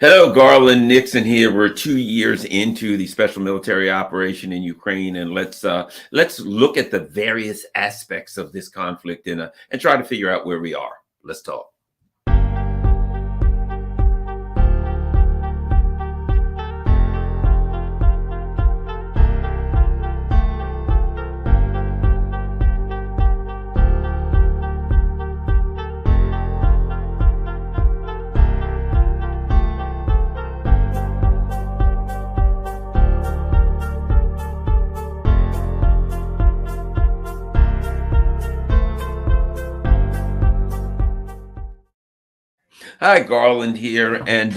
Hello, Garland Nixon here. We're 2 years into the special military operation in Ukraine, and let's look at the various aspects of this conflict and try to figure out where we are. Let's talk. Hi, Garland here, and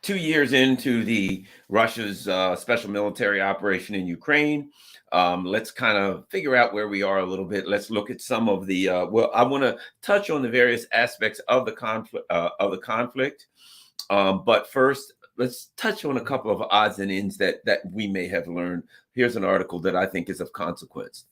2 years into the Russia's special military operation in Ukraine. Let's kind of figure out where we are a little bit. Let's look at some of the I want to touch on the various aspects of the conflict. But first, let's touch on a couple of odds and ends that we may have learned. Here's an article that I think is of consequence.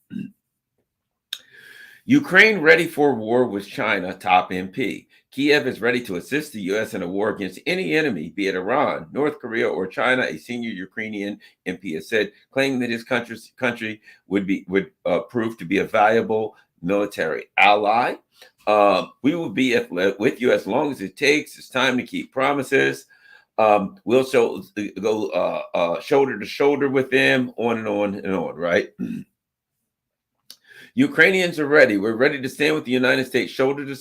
Ukraine ready for war with China, top MP. Kiev is ready to assist the U.S. in a war against any enemy, be it Iran, North Korea, or China, a senior Ukrainian MP has said, claiming that his country would prove to be a valuable military ally. We will be with you as long as it takes. It's time to keep promises. We'll go shoulder to shoulder with them, on and on and on, right? Ukrainians are ready. We're ready to stand with the United States shoulder to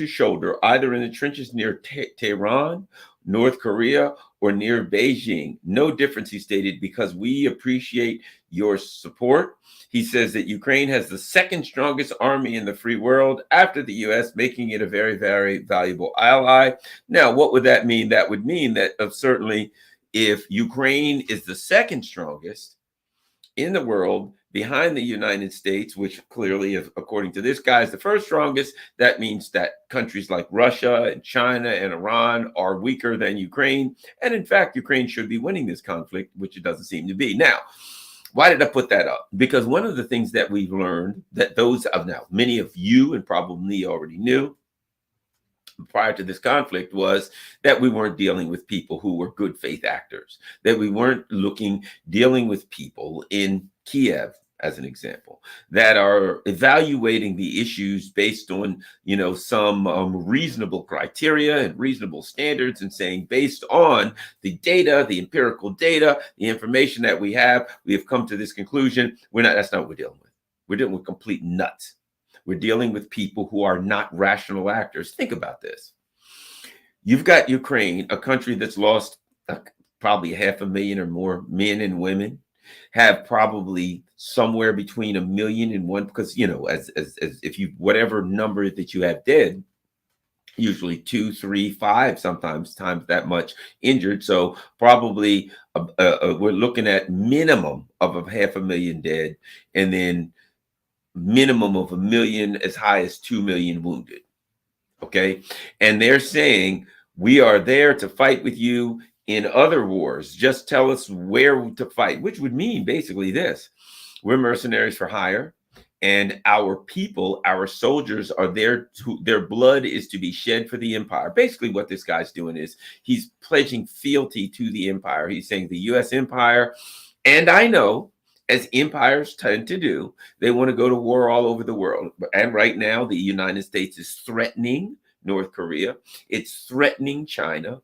shoulder, either in the trenches near Tehran, North Korea, or near Beijing. No difference, he stated, because we appreciate your support. He says that Ukraine has the second strongest army in the free world after the U.S., making it a very, very valuable ally. Now, what would that mean? That would mean that certainly if Ukraine is the second strongest in the world, behind the United States, which clearly, according to this guy, is the first strongest, that means that countries like Russia and China and Iran are weaker than Ukraine. And in fact, Ukraine should be winning this conflict, which it doesn't seem to be. Now, why did I put that up? Because one of the things that we've learned that many of you and probably already knew prior to this conflict was that we weren't dealing with people who were good faith actors, that we weren't dealing with people in Kiev, as an example, that are evaluating the issues based on, some reasonable criteria and reasonable standards, and saying, based on the data, the empirical data, the information that we have come to this conclusion. That's not what we're dealing with. We're dealing with complete nuts. We're dealing with people who are not rational actors. Think about this. You've got Ukraine, a country that's lost probably 500,000 or more men and women, have probably somewhere between 1 million and one, because, as if you, whatever number that you have dead, usually 2, 3, 5, sometimes times that much injured. So probably we're looking at minimum of 500,000 dead, and then minimum of 1 million, as high as 2 million wounded. Okay. And they're saying, we are there to fight with you in other wars. Just tell us where to fight, which would mean basically this: we're mercenaries for hire, and our people, our soldiers, are there to, their blood is to be shed for the empire. Basically what this guy's doing is he's pledging fealty to the empire. He's saying the U.S. empire, and I know, as empires tend to do, they want to go to war all over the world. And right now, the United States is threatening North Korea. It's threatening China.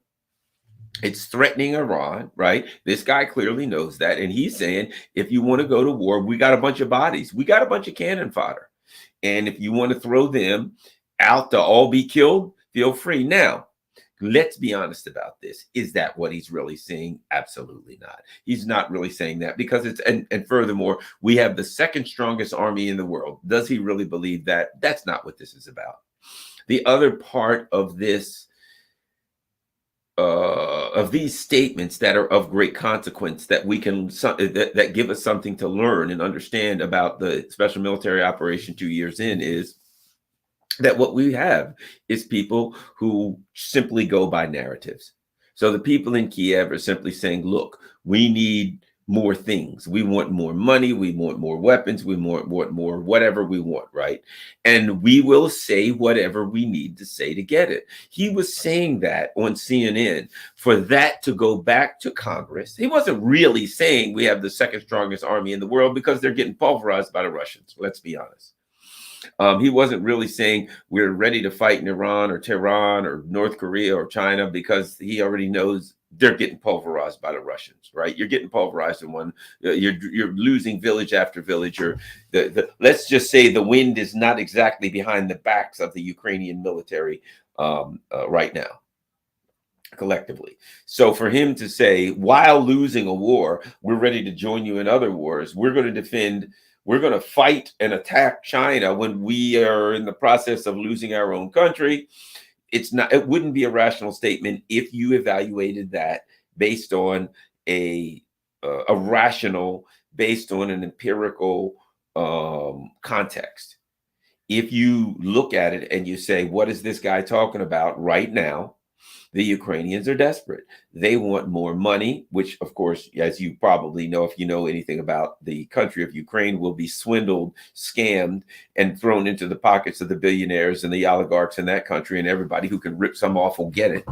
It's threatening Iran, right? This guy clearly knows that. And he's saying, if you want to go to war, we got a bunch of bodies. We got a bunch of cannon fodder. And if you want to throw them out to all be killed, feel free. Now, let's be honest about this. Is that what he's really saying? Absolutely not. He's not really saying that, because and furthermore, we have the second strongest army in the world. Does he really believe that? That's not what this is about. The other part of this, of these statements that are of great consequence, that we can that give us something to learn and understand about the special military operation 2 years in, is that what we have is people who simply go by narratives. So the people in Kiev are simply saying, look, we need more things. We want more money. We want more weapons. We want more whatever we want, right? And we will say whatever we need to say to get it. He was saying that on CNN for that to go back to Congress. He wasn't really saying we have the second strongest army in the world because they're getting pulverized by the Russians. Let's be honest. He wasn't really saying we're ready to fight in Iran or Tehran or North Korea or China because he already knows they're getting pulverized by the Russians, right? You're getting pulverized in one. You're losing village after village. Or let's just say the wind is not exactly behind the backs of the Ukrainian military right now, collectively. So for him to say, while losing a war, we're ready to join you in other wars. We're going to defend. We're going to fight and attack China when we are in the process of losing our own country. It wouldn't be a rational statement if you evaluated that based on a rational, based on an empirical context. If you look at it and you say, what is this guy talking about right now? The Ukrainians are desperate. They want more money, which, of course, as you probably know, if you know anything about the country of Ukraine, will be swindled, scammed, and thrown into the pockets of the billionaires and the oligarchs in that country, and everybody who can rip some off will get it.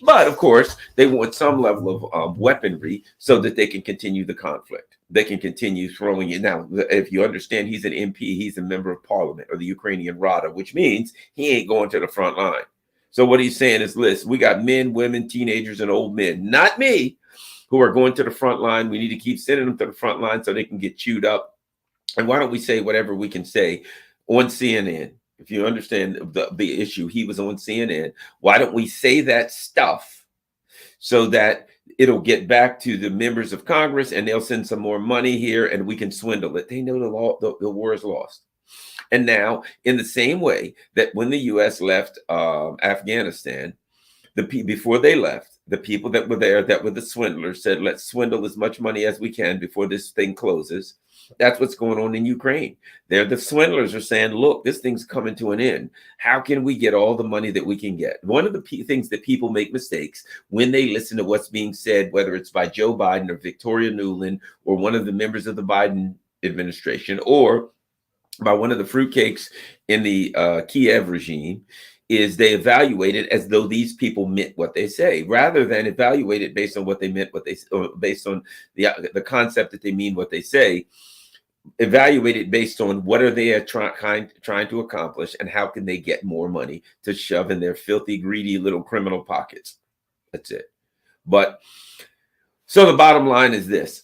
But, of course, they want some level of weaponry so that they can continue the conflict. They can continue throwing it. Now, if you understand, he's an MP, he's a member of parliament, or the Ukrainian Rada, which means he ain't going to the front line. So what he's saying is, listen, we got men, women, teenagers, and old men, not me, who are going to the front line. We need to keep sending them to the front line so they can get chewed up. And why don't we say whatever we can say on CNN? If you understand the issue, he was on CNN. Why don't we say that stuff so that it'll get back to the members of Congress and they'll send some more money here and we can swindle it. They know the war is lost. And now, in the same way that when the U.S. left Afghanistan, before they left, the people that were there, that were the swindlers, said, let's swindle as much money as we can before this thing closes. That's what's going on in Ukraine. The swindlers are saying, look, this thing's coming to an end. How can we get all the money that we can get? One of the things that people make mistakes when they listen to what's being said, whether it's by Joe Biden or Victoria Nuland or one of the members of the Biden administration or by one of the fruitcakes in the Kiev regime, is they evaluate it as though these people meant what they say, rather than evaluate it based on what they meant, or based on the concept that they mean what they say. Evaluate it based on what are they trying to accomplish and how can they get more money to shove in their filthy, greedy little criminal pockets. That's it. But so the bottom line is this.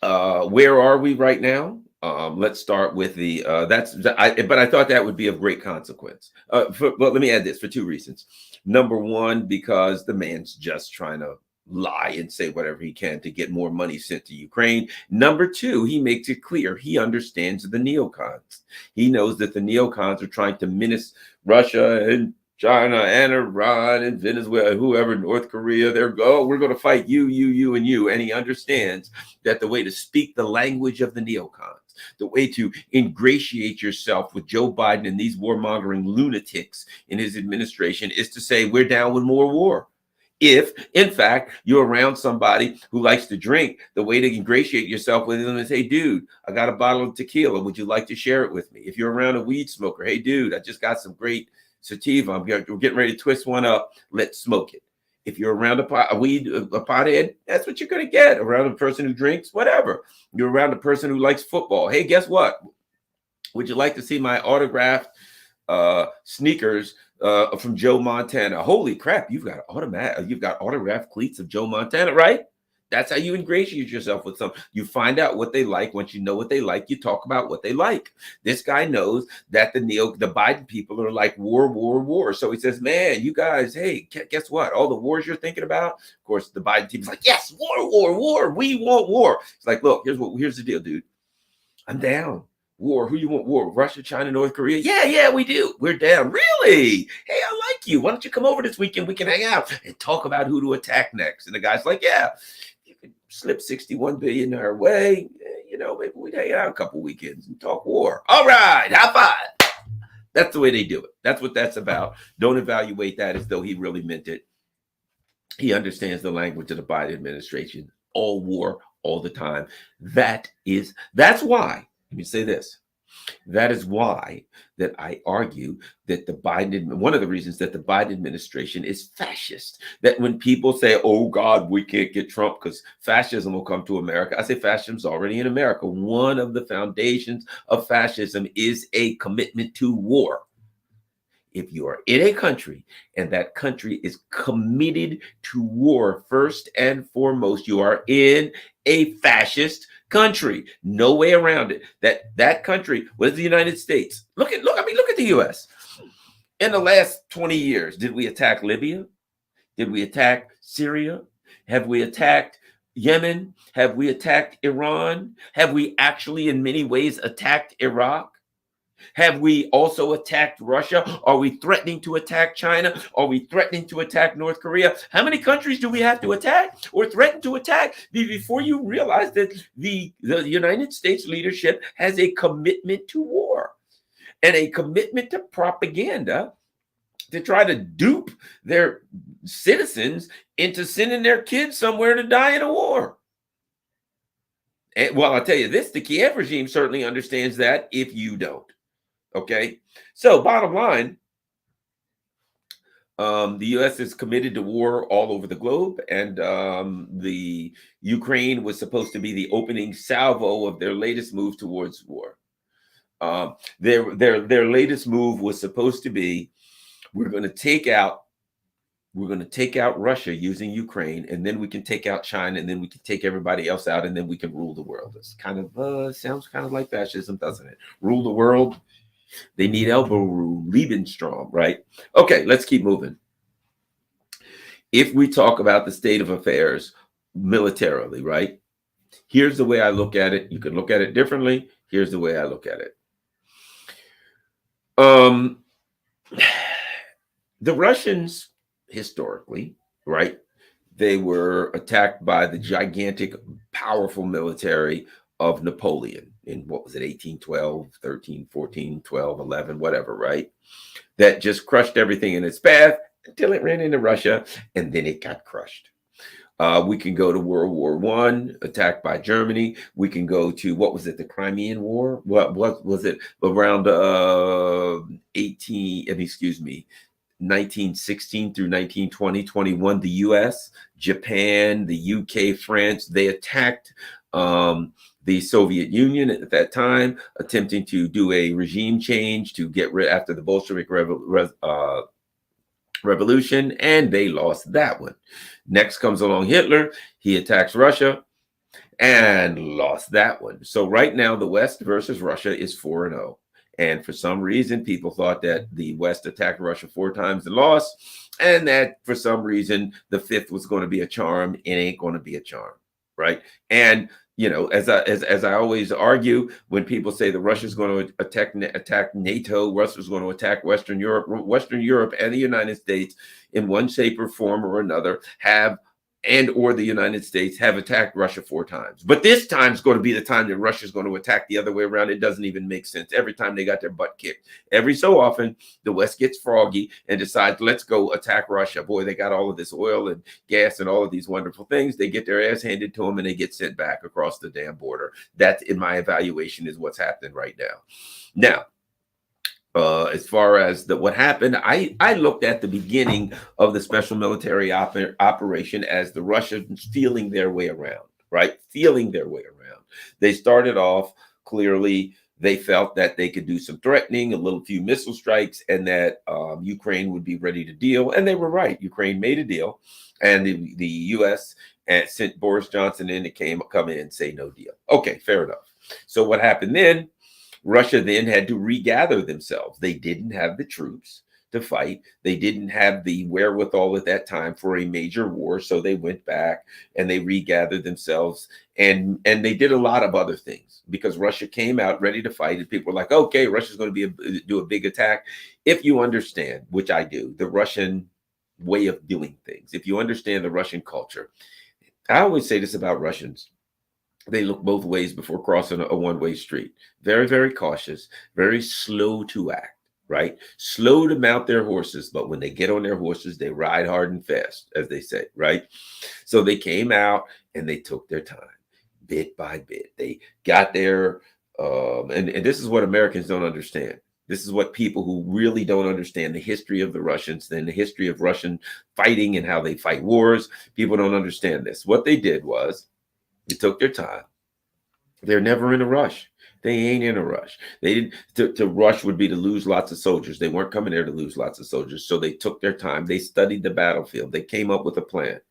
Where are we right now? Let's start with but I thought that would be of great consequence. Well, let me add this for two reasons. Number one, because the man's just trying to lie and say whatever he can to get more money sent to Ukraine. Number two, he makes it clear he understands the neocons. He knows that the neocons are trying to menace Russia and China and Iran and Venezuela, whoever, North Korea. We're going to fight you, and you. And he understands that the way to speak the language of the neocons, the way to ingratiate yourself with Joe Biden and these warmongering lunatics in his administration is to say, we're down with more war. If, in fact, you're around somebody who likes to drink, the way to ingratiate yourself with them is, hey, dude, I got a bottle of tequila. Would you like to share it with me? If you're around a weed smoker, hey, dude, I just got some great sativa. We're getting ready to twist one up. Let's smoke it. If you're around a pothead, that's what you're going to get. Around a person who drinks, whatever. You're around a person who likes football. Hey, guess what? Would you like to see my autographed sneakers from Joe Montana? Holy crap! You've got autographed cleats of Joe Montana, right? That's how you ingratiate yourself with them. You find out what they like. Once you know what they like, you talk about what they like. This guy knows that the Biden people are like war. So he says, man, you guys, hey, guess what? All the wars you're thinking about, of course, the Biden team's like, yes, war. We want war. It's like, look, here's the deal, dude. I'm down. War. Who you want war? Russia, China, North Korea? Yeah, we do. We're down. Really? Hey, I like you. Why don't you come over this weekend? We can hang out and talk about who to attack next. And the guy's like, yeah, you could slip 61 billion our way. Maybe we'd hang out a couple weekends and talk war. All right, high five. That's the way they do it. That's what that's about. Don't evaluate that as though he really meant it. He understands the language of the Biden administration. All war, all the time. That's why, let me say this. That is why that I argue that one of the reasons that the Biden administration is fascist. That when people say, oh God, we can't get Trump because fascism will come to America, I say fascism's already in America. One of the foundations of fascism is a commitment to war. If you are in a country and that country is committed to war first and foremost, you are in a fascist country. No way around it. That country was the United States. Look at the US. In the last 20 years, did we attack Libya? Did we attack Syria? Have we attacked Yemen? Have we attacked Iran? Have we actually in many ways attacked Iraq? Have we also attacked Russia? Are we threatening to attack China? Are we threatening to attack North Korea? How many countries do we have to attack or threaten to attack before you realize that the United States leadership has a commitment to war and a commitment to propaganda to try to dupe their citizens into sending their kids somewhere to die in a war? And, well, I'll tell you this, the Kiev regime certainly understands that if you don't. Okay, so bottom line, the U.S. is committed to war all over the globe, and the Ukraine was supposed to be the opening salvo of their latest move towards war. Their latest move was supposed to be, we're going to take out Russia using Ukraine, and then we can take out China, and then we can take everybody else out, and then we can rule the world. It's kind of sounds kind of like fascism, doesn't it? Rule the world. They need elbow room, Lebensraum, right? Okay, let's keep moving. If we talk about the state of affairs militarily, right? Here's the way I look at it. You can look at it differently. Here's the way I look at it. The Russians, historically, right? They were attacked by the gigantic, powerful military of Napoleon in, what was it, 1812, 13, 14, 12, 11, whatever, right? That just crushed everything in its path until it ran into Russia, and then it got crushed. We can go to World War I, attacked by Germany. We can go to, what was it, the Crimean War? What was it, around 1916 through 1920, 21, the US, Japan, the UK, France, they attacked the Soviet Union at that time, attempting to do a regime change to get rid after the Bolshevik revolution, and they lost that one. Next comes along Hitler. He attacks Russia and lost that one. So right now, the West versus Russia is 4-0. And for some reason, people thought that the West attacked Russia 4 times and lost, and that for some reason, the 5th was going to be a charm. It ain't going to be a charm, right? And you know, as I always argue, when people say that Russia's going to attack NATO, Russia's going to attack Western Europe and the United States in one shape or form or another or the United States have attacked Russia 4 times. But this time is going to be the time that Russia's going to attack the other way around. It doesn't even make sense. Every time they got their butt kicked. Every so often, the West gets froggy and decides, let's go attack Russia. Boy, they got all of this oil and gas and all of these wonderful things. They get their ass handed to them and they get sent back across the damn border. That, in my evaluation, is what's happening right now. Now, as far as what happened, I looked at the beginning of the special military operation as the Russians feeling their way around, right? Feeling their way around. They started off, clearly, they felt that they could do some threatening, a few missile strikes, and that Ukraine would be ready to deal. And they were right. Ukraine made a deal, and the U.S. sent Boris Johnson in to come in and say no deal. Okay, fair enough. So what happened then? Russia then had to regather themselves. They didn't have the troops to fight. They didn't have the wherewithal at that time for a major war. So they went back and they regathered themselves. And they did a lot of other things because Russia came out ready to fight. And people were like, okay, Russia's going to do a big attack. If you understand, which I do, the Russian way of doing things, if you understand the Russian culture, I always say this about Russians. They look both ways before crossing a one-way street. Very, very cautious, very slow to act, right? Slow to mount their horses, but when they get on their horses, they ride hard and fast, as they say, right? So they came out and they took their time. bit by bit. They got there, and this is what Americans don't understand. This is what people who really don't understand the history of the Russians and the history of Russian fighting and how they fight wars. People don't understand this. What they did was they took their time. They're never in a rush. They ain't in a rush. They didn't to rush would be to lose lots of soldiers. They weren't coming there to lose lots of soldiers. So they took their time. They studied the battlefield. They came up with a plan.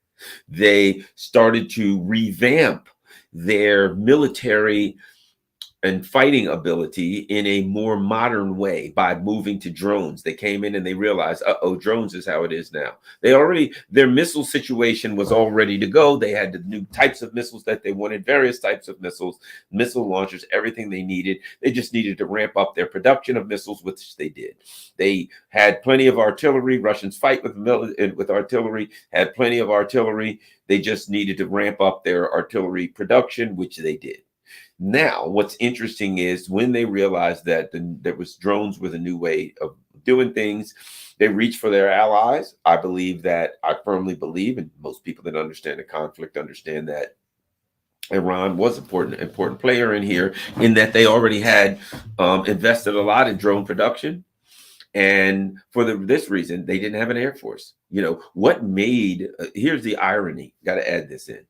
They started to revamp their military and fighting ability in a more modern way by moving to drones. They came in and they realized, drones is how it is now. Their missile situation was all ready to go. They had the new types of missiles that they wanted, various types of missiles, missile launchers, everything they needed. They just needed to ramp up their production of missiles, which they did. They had plenty of artillery. Russians fight with artillery, had plenty of artillery. They just needed to ramp up their artillery production, which they did. Now, what's interesting is when they realized that there was drones with a new way of doing things, they reached for their allies. I firmly believe, and most people that understand the conflict understand that Iran was an important player in here, in that they already had invested a lot in drone production. And for this reason, they didn't have an air force. Here's the irony. Got to add this in.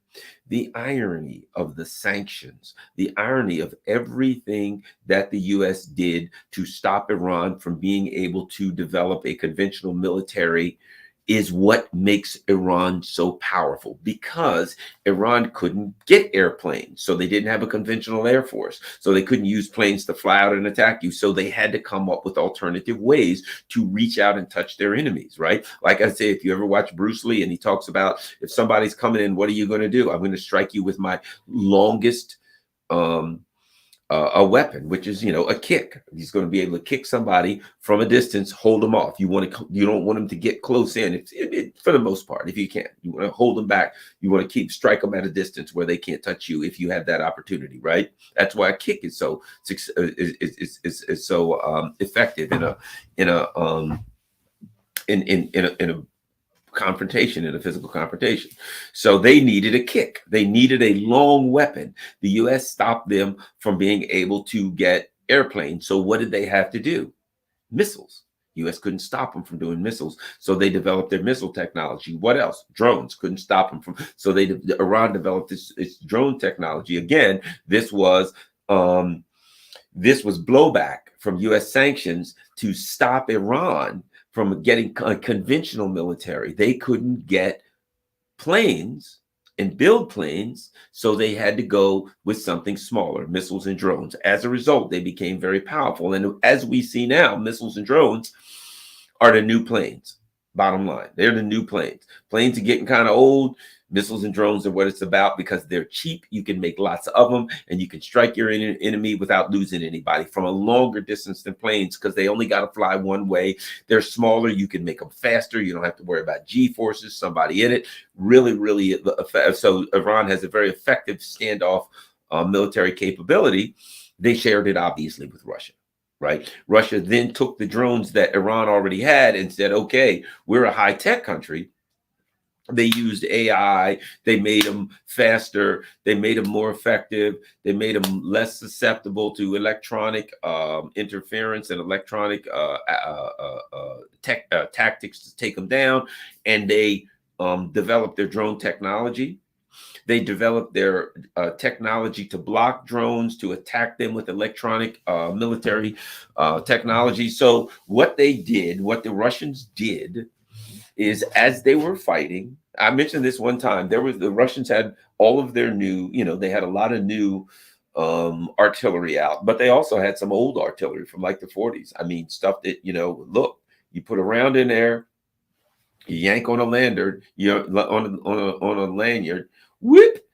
The irony of the sanctions, the irony of everything that the U.S. did to stop Iran from being able to develop a conventional military is what makes Iran so powerful, because Iran couldn't get airplanes. So they didn't have a conventional air force. So they couldn't use planes to fly out and attack you. So they had to come up with alternative ways to reach out and touch their enemies, right? Like I say, if you ever watch Bruce Lee and he talks about, if somebody's coming in, what are you going to do? I'm going to strike you with my longest a weapon, which is, a kick. He's going to be able to kick somebody from a distance, hold them off. You don't want them to get close in. For the most part, if you can, you want to hold them back. You want to strike them at a distance where they can't touch you if you have that opportunity, right? That's why a kick is so effective in a confrontation, in a physical confrontation. So they needed a kick. They needed a long weapon. The U.S. stopped them from being able to get airplanes. So what did they have to do? Missiles. U.S. couldn't stop them from doing missiles. So they developed their missile technology. What else? Drones. Couldn't stop them from. So Iran developed its drone technology. Again, this was blowback from U.S. sanctions to stop Iran from getting a conventional military. They couldn't get planes and build planes, so they had to go with something smaller, missiles and drones. As a result, they became very powerful. And as we see now, missiles and drones are the new planes. Bottom line, they're the new planes. Planes are getting kind of old. Missiles and drones are what it's about, because they're cheap. You can make lots of them, and you can strike your enemy without losing anybody from a longer distance than planes, because they only got to fly one way. They're smaller. You can make them faster. You don't have to worry about G-forces, somebody in it. Really, really effective. So Iran has a very effective standoff military capability. They shared it obviously with Russia. Right. Russia then took the drones that Iran already had and said, okay, we're a high-tech country. They used AI. They made them faster. They made them more effective. They made them less susceptible to electronic interference and electronic tactics to take them down. And they developed their drone technology. They developed their technology to block drones, to attack them with electronic military technology. So what the Russians did, is as they were fighting, I mentioned this one time, the Russians had all of their new, they had a lot of new artillery out, but they also had some old artillery from like the 40s. I mean, stuff that, look, you put a round in there, you yank on a lanyard, on a lanyard, whip,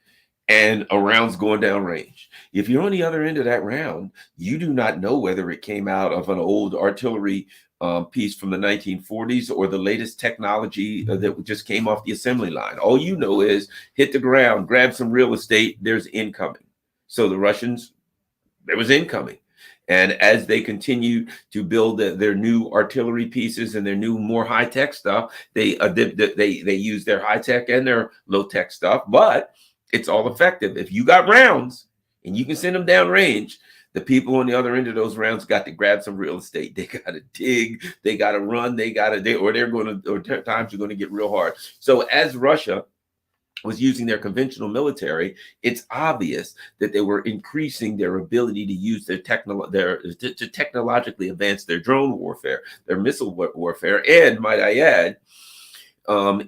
and a round's going down range. If you're on the other end of that round, you do not know whether it came out of an old artillery piece from the 1940s or the latest technology that just came off the assembly line. All you know is hit the ground, grab some real estate, there's incoming. So the Russians, there was incoming. And as they continue to build their new artillery pieces and their new, more high-tech stuff, they use their high-tech and their low-tech stuff. But it's all effective. If you got rounds and you can send them down range, the people on the other end of those rounds got to grab some real estate. They got to dig, they got to run, they're going to, or times are going to get real hard. So as Russia was using their conventional military, it's obvious that they were increasing their ability to use to technologically advance their drone warfare, their missile warfare, and might I add,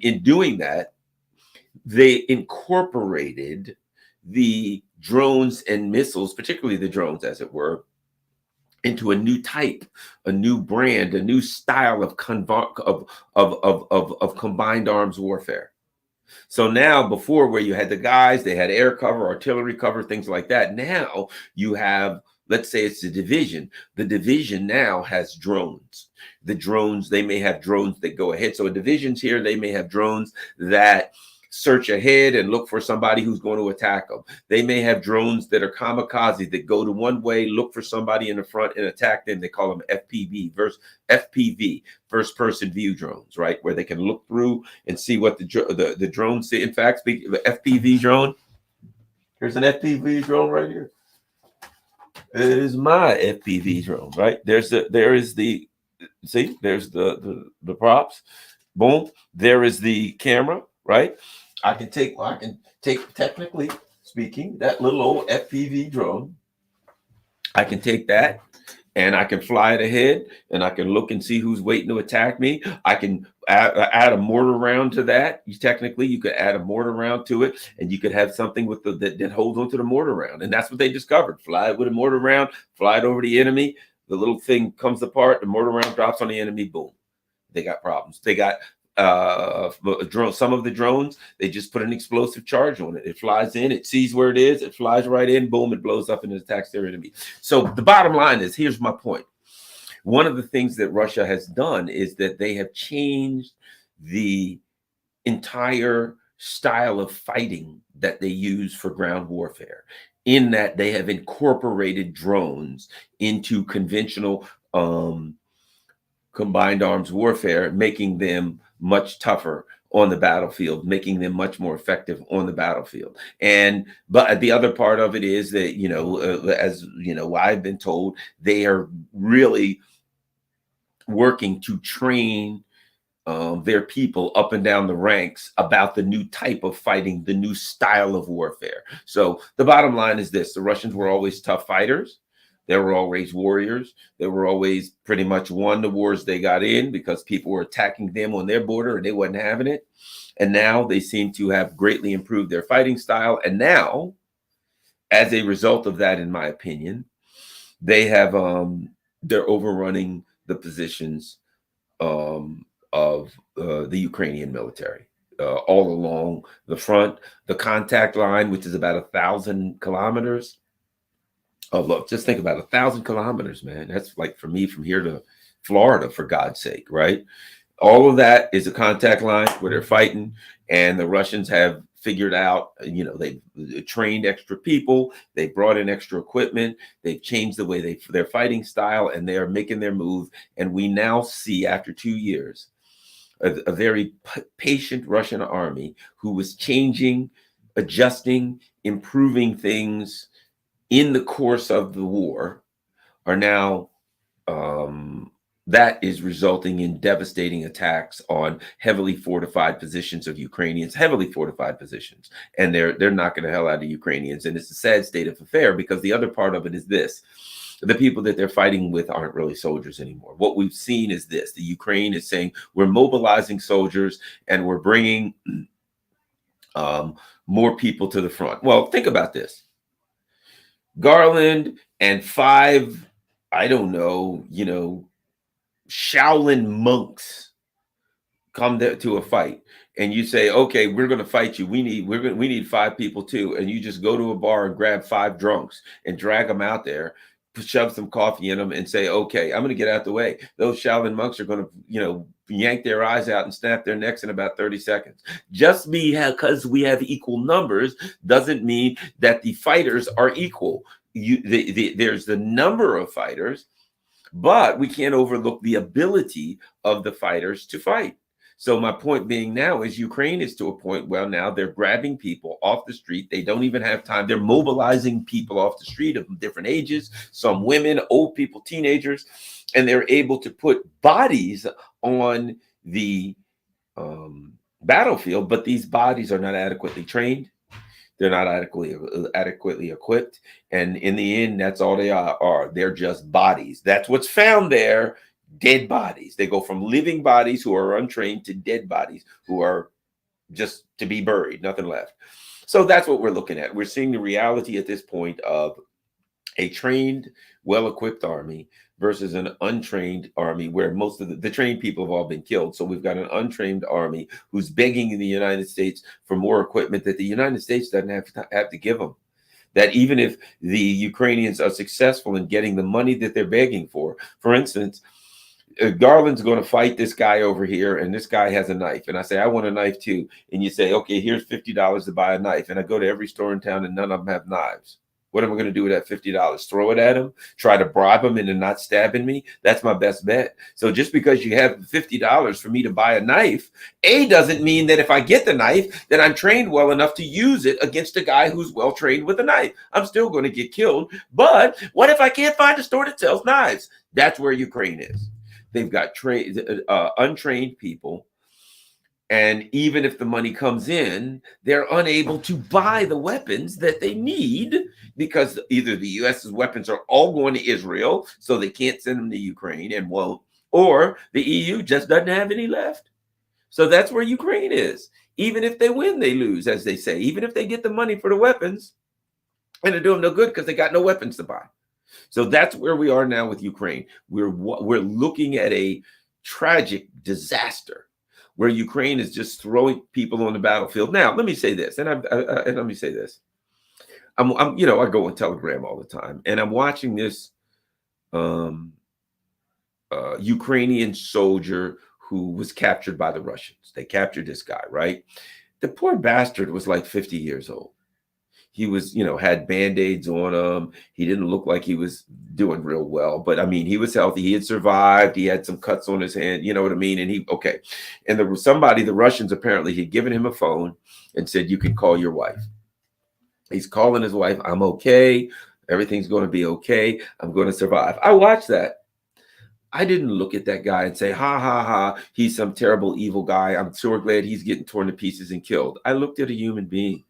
in doing that, they incorporated the drones and missiles, particularly the drones, as it were, into a new type, a new brand, a new style of combined arms warfare. So now, before, where you had the guys, they had air cover, artillery cover, things like that. Now you have, let's say it's a division. The division now has drones. The drones, they may have drones that go ahead. So a division's here, they may have drones that search ahead and look for somebody who's going to attack them. They may have drones that are kamikaze that go to one way, look for somebody in the front and attack them. They call them FPV, first person view drones, right? Where they can look through and see what the drone see. In fact, speaking of the FPV drone, here's an FPV drone right here. It is my FPV drone, right? There's the props. Boom. There is the camera, right? I can take, technically speaking, that little old FPV drone. I can take that and I can fly it ahead and I can look and see who's waiting to attack me. I can add a mortar round to that. You could add a mortar round to it, and you could have something with that holds onto the mortar round. And that's what they discovered. Fly it with a mortar round, fly it over the enemy. The little thing comes apart, the mortar round drops on the enemy, boom. They got problems. They got some of the drones, they just put an explosive charge on it. It flies in, it sees where it is, it flies right in, boom, it blows up and it attacks their enemy. So the bottom line is, here's my point. One of the things that Russia has done is that they have changed the entire style of fighting that they use for ground warfare, in that they have incorporated drones into conventional combined arms warfare, making them much tougher on the battlefield, making them much more effective on the battlefield. But the other part of it is that, as you know, I've been told, they are really working to train their people up and down the ranks about the new type of fighting, the new style of warfare. So the bottom line is this: the Russians were always tough fighters. They were always warriors. They were always pretty much won the wars they got in because people were attacking them on their border and they wasn't having it. And now they seem to have greatly improved their fighting style. And now, as a result of that, in my opinion, they have they're overrunning the positions of the Ukrainian military all along the front. The contact line, which is about 1,000 kilometers. Oh, look, just think about 1,000 kilometers, man. That's like for me from here to Florida, for God's sake, right? All of that is a contact line where they're fighting, and the Russians have figured out, they've trained extra people, they brought in extra equipment, they've changed the way their fighting style, and they are making their move. And we now see, after 2 years, a very patient Russian army who was changing, adjusting, improving things in the course of the war, are now that is resulting in devastating attacks on heavily fortified positions of Ukrainians, heavily fortified positions, and they're knocking the hell out of Ukrainians. And it's a sad state of affair, because the other part of it is this: the people that they're fighting with aren't really soldiers anymore. What we've seen is this: the Ukraine is saying, we're mobilizing soldiers and we're bringing more people to the front. Well, think about this. Garland and 5, I don't know, Shaolin monks come to a fight, and you say, okay, we're going to fight you. We need 5 people too. And you just go to a bar and grab 5 drunks and drag them out there, shove some coffee in them and say, okay, I'm going to get out the way. Those Shaolin monks are going to, yank their eyes out and snap their necks in about 30 seconds. Just because we have equal numbers doesn't mean that the fighters are equal. There's the number of fighters, but we can't overlook the ability of the fighters to fight. So my point being now is Ukraine is to a point where now they're grabbing people off the street. They don't even have time. They're mobilizing people off the street of different ages, some women, old people, teenagers, and they're able to put bodies on the battlefield, but these bodies are not adequately trained. They're not adequately equipped. And in the end, that's all they are. They're just bodies. That's what's found there. Dead bodies. They go from living bodies who are untrained to dead bodies who are just to be buried, nothing left. So that's what we're looking at. We're seeing the reality at this point of a trained, well-equipped army versus an untrained army where most of the trained people have all been killed. So we've got an untrained army who's begging the United States for more equipment that the United States doesn't have to give them. That even if the Ukrainians are successful in getting the money that they're begging for instance, Garland's going to fight this guy over here, and this guy has a knife. And I say, I want a knife too. And you say, okay, here's $50 to buy a knife. And I go to every store in town, and none of them have knives. What am I going to do with that $50? Throw it at him? Try to bribe him into not stabbing me? That's my best bet. So just because you have $50 for me to buy a knife, doesn't mean that if I get the knife, that I'm trained well enough to use it against a guy who's well trained with a knife. I'm still going to get killed. But what if I can't find a store that sells knives? That's where Ukraine is. They've got untrained people. And even if the money comes in, they're unable to buy the weapons that they need because either the US's weapons are all going to Israel, so they can't send them to Ukraine and won't, or the EU just doesn't have any left. So that's where Ukraine is. Even if they win, they lose, as they say. Even if they get the money for the weapons, and they're doing no good because they got no weapons to buy. So that's where we are now with Ukraine. We're looking at a tragic disaster where Ukraine is just throwing people on the battlefield. Now, let me say this, and let me say this. I go on Telegram all the time, and I'm watching this Ukrainian soldier who was captured by the Russians. They captured this guy, right? The poor bastard was like 50 years old. He was, had Band-Aids on him. He didn't look like he was doing real well, but I mean, he was healthy. He had survived. He had some cuts on his hand, you know what I mean? And and there was somebody, the Russians apparently had given him a phone and said, you can call your wife. He's calling his wife. I'm okay. Everything's going to be okay. I'm going to survive. I watched that. I didn't look at that guy and say, ha, ha, ha, he's some terrible, evil guy. I'm so glad he's getting torn to pieces and killed. I looked at a human being.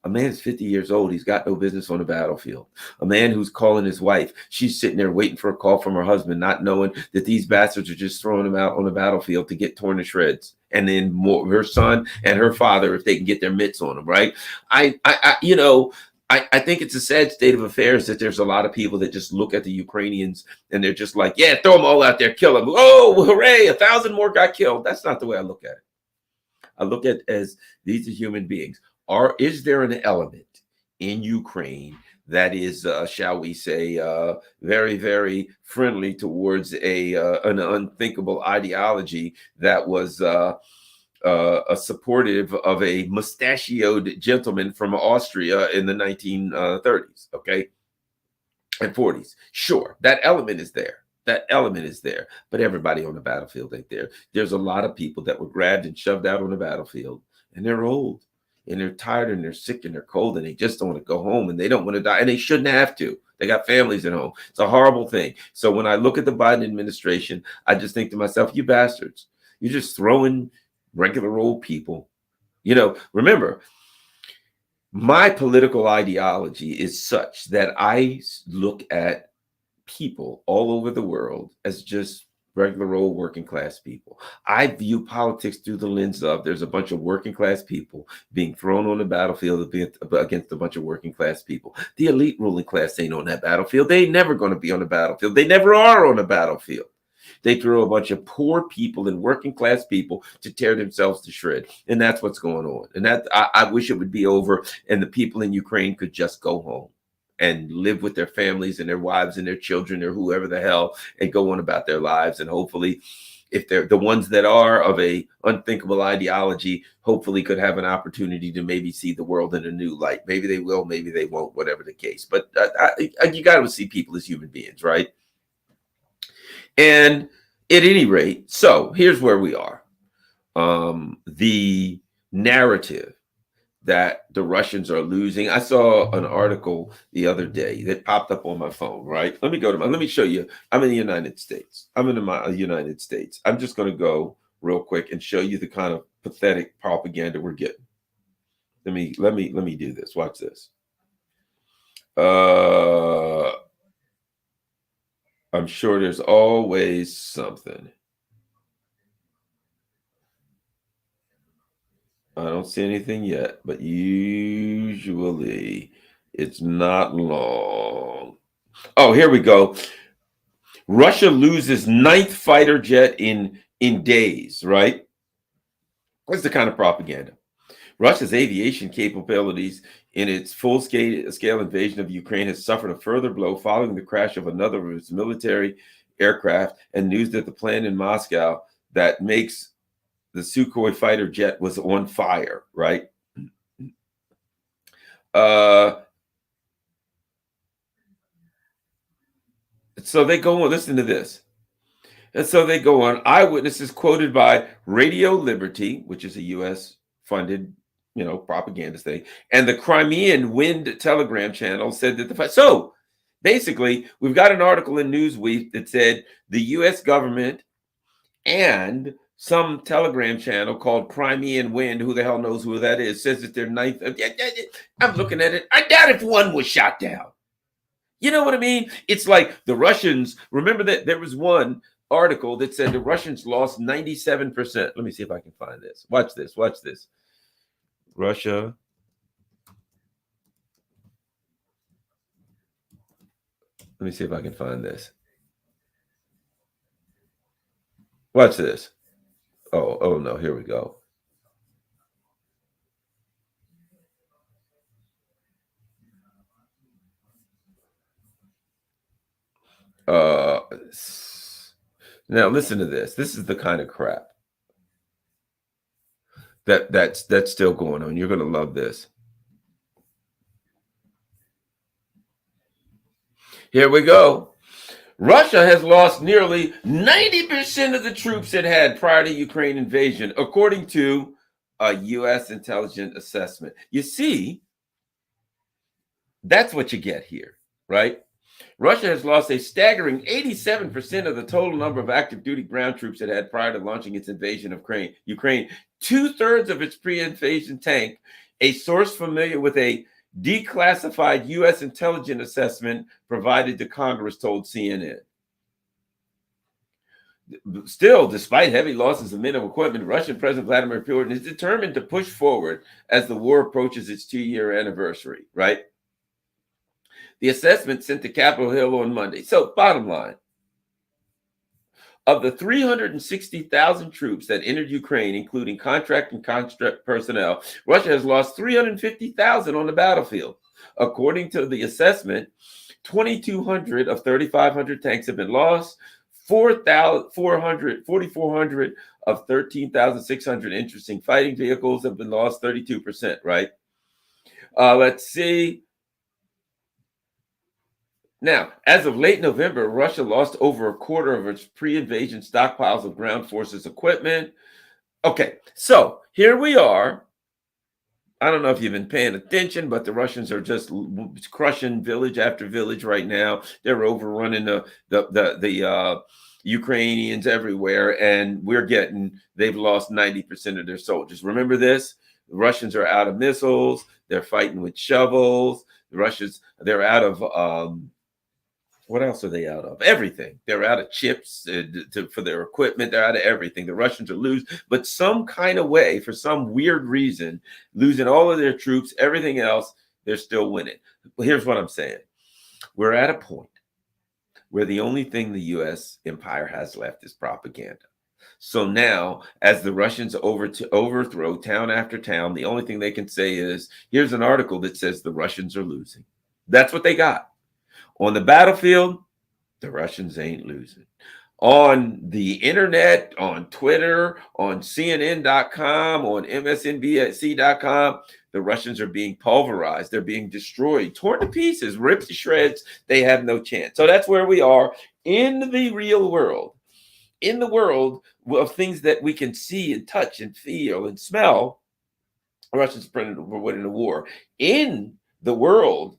A man's 50 years old. He's got no business on the battlefield. A man who's calling his wife. She's sitting there waiting for a call from her husband, not knowing that these bastards are just throwing him out on the battlefield to get torn to shreds. And then her son and her father, if they can get their mitts on them, right? I think it's a sad state of affairs that there's a lot of people that just look at the Ukrainians and they're just like, yeah, throw them all out there, kill them. Oh, hooray, 1,000 more got killed. That's not the way I look at it. I look at it as these are human beings. Is there an element in Ukraine that is, shall we say, very, very friendly towards an unthinkable ideology that was a supportive of a mustachioed gentleman from Austria in the 1930s, okay, and 40s? Sure, that element is there. That element is there, but everybody on the battlefield ain't there. There's a lot of people that were grabbed and shoved out on the battlefield, and they're old. And they're tired and they're sick and they're cold and they just don't want to go home and they don't want to die and they shouldn't have to. They got families at home. It's a horrible thing. So when I look at the Biden administration, I just think to myself, you bastards, you're just throwing regular old people. Remember, my political ideology is such that I look at people all over the world as just regular old working class people. I view politics through the lens of there's a bunch of working class people being thrown on the battlefield against a bunch of working class people. The elite ruling class ain't on that battlefield. They ain't never going to be on the battlefield. They never are on the battlefield. They throw a bunch of poor people and working class people to tear themselves to shred. And that's what's going on. And that I wish it would be over and the people in Ukraine could just go home and live with their families and their wives and their children or whoever the hell and go on about their lives. And hopefully, if they're the ones that are of a unthinkable ideology, hopefully could have an opportunity to maybe see the world in a new light. Maybe they will, maybe they won't, whatever the case. But you got to see people as human beings, right? And at any rate, so here's where we are. the narrative that the Russians are losing. I saw an article the other day that popped up on my phone, right? Let me show you. I'm in the United States. I'm in the United States. I'm just going to go real quick and show you the kind of pathetic propaganda we're getting. Let me do this. Watch this. I'm sure there's always something. I don't see anything yet, but usually it's not long. Oh, here we go. Russia loses ninth fighter jet in days, right? That's the kind of propaganda. Russia's aviation capabilities in its full-scale invasion of Ukraine has suffered a further blow following the crash of another of its military aircraft and news that the plant in Moscow that makes the Sukhoi fighter jet was on fire, right? So they go on, listen to this. And so they go on. Eyewitnesses quoted by Radio Liberty, which is a U.S. funded, propaganda thing, and the Crimean Wind Telegram channel said that the fight. So basically, we've got an article in Newsweek that said the U.S. government and some Telegram channel called Crimean Wind, who the hell knows who that is, says that they're ninth. I'm looking at it. I doubt if one was shot down. You know what I mean? It's like the Russians. Remember that there was one article that said the Russians lost 97%. Let me see if I can find this. Watch this. Watch this. Russia. Let me see if I can find this. Watch this. Oh no, here we go. Now listen to this. This is the kind of crap that's still going on. You're going to love this. Here we go. Russia has lost nearly 90% of the troops it had prior to Ukraine invasion, according to a U.S. intelligence assessment. You see, that's what you get here, right? Russia has lost a staggering 87% of the total number of active duty ground troops it had prior to launching its invasion of Ukraine. 2/3 of its pre-invasion tank, a source familiar with a declassified U.S. intelligence assessment provided to Congress told CNN. Still, despite heavy losses of men and equipment, Russian President Vladimir Putin is determined to push forward as the war approaches its 2-year anniversary, right? The assessment sent to Capitol Hill on Monday. So, bottom line, of the 360,000 troops that entered Ukraine, including contract and conscript personnel, Russia has lost 350,000 on the battlefield. According to the assessment, 2,200 of 3,500 tanks have been lost, 4,400 of 13,600 interesting fighting vehicles have been lost, 32%, right? Let's see. Now, as of late November, Russia lost over a quarter of its pre-invasion stockpiles of ground forces equipment. Okay, so here we are. I don't know if you've been paying attention, but the Russians are just crushing village after village right now. They're overrunning the Ukrainians everywhere, and they've lost 90% of their soldiers. Remember this? The Russians are out of missiles. They're fighting with shovels. They're out of what else are they out of? Everything. They're out of chips for their equipment. They're out of everything. The Russians are losing, but some kind of way, for some weird reason, losing all of their troops, everything else, they're still winning. But here's what I'm saying. We're at a point where the only thing the U.S. empire has left is propaganda. So now, as the Russians overthrow town after town, the only thing they can say is, here's an article that says the Russians are losing. That's what they got. On the battlefield, the Russians ain't losing. On the internet, on Twitter, on CNN.com, on MSNBC.com, the Russians are being pulverized. They're being destroyed, torn to pieces, ripped to shreds. They have no chance. So that's where we are in the real world. in the world of things that we can see and touch and feel and smell, Russians were winning the war. In the world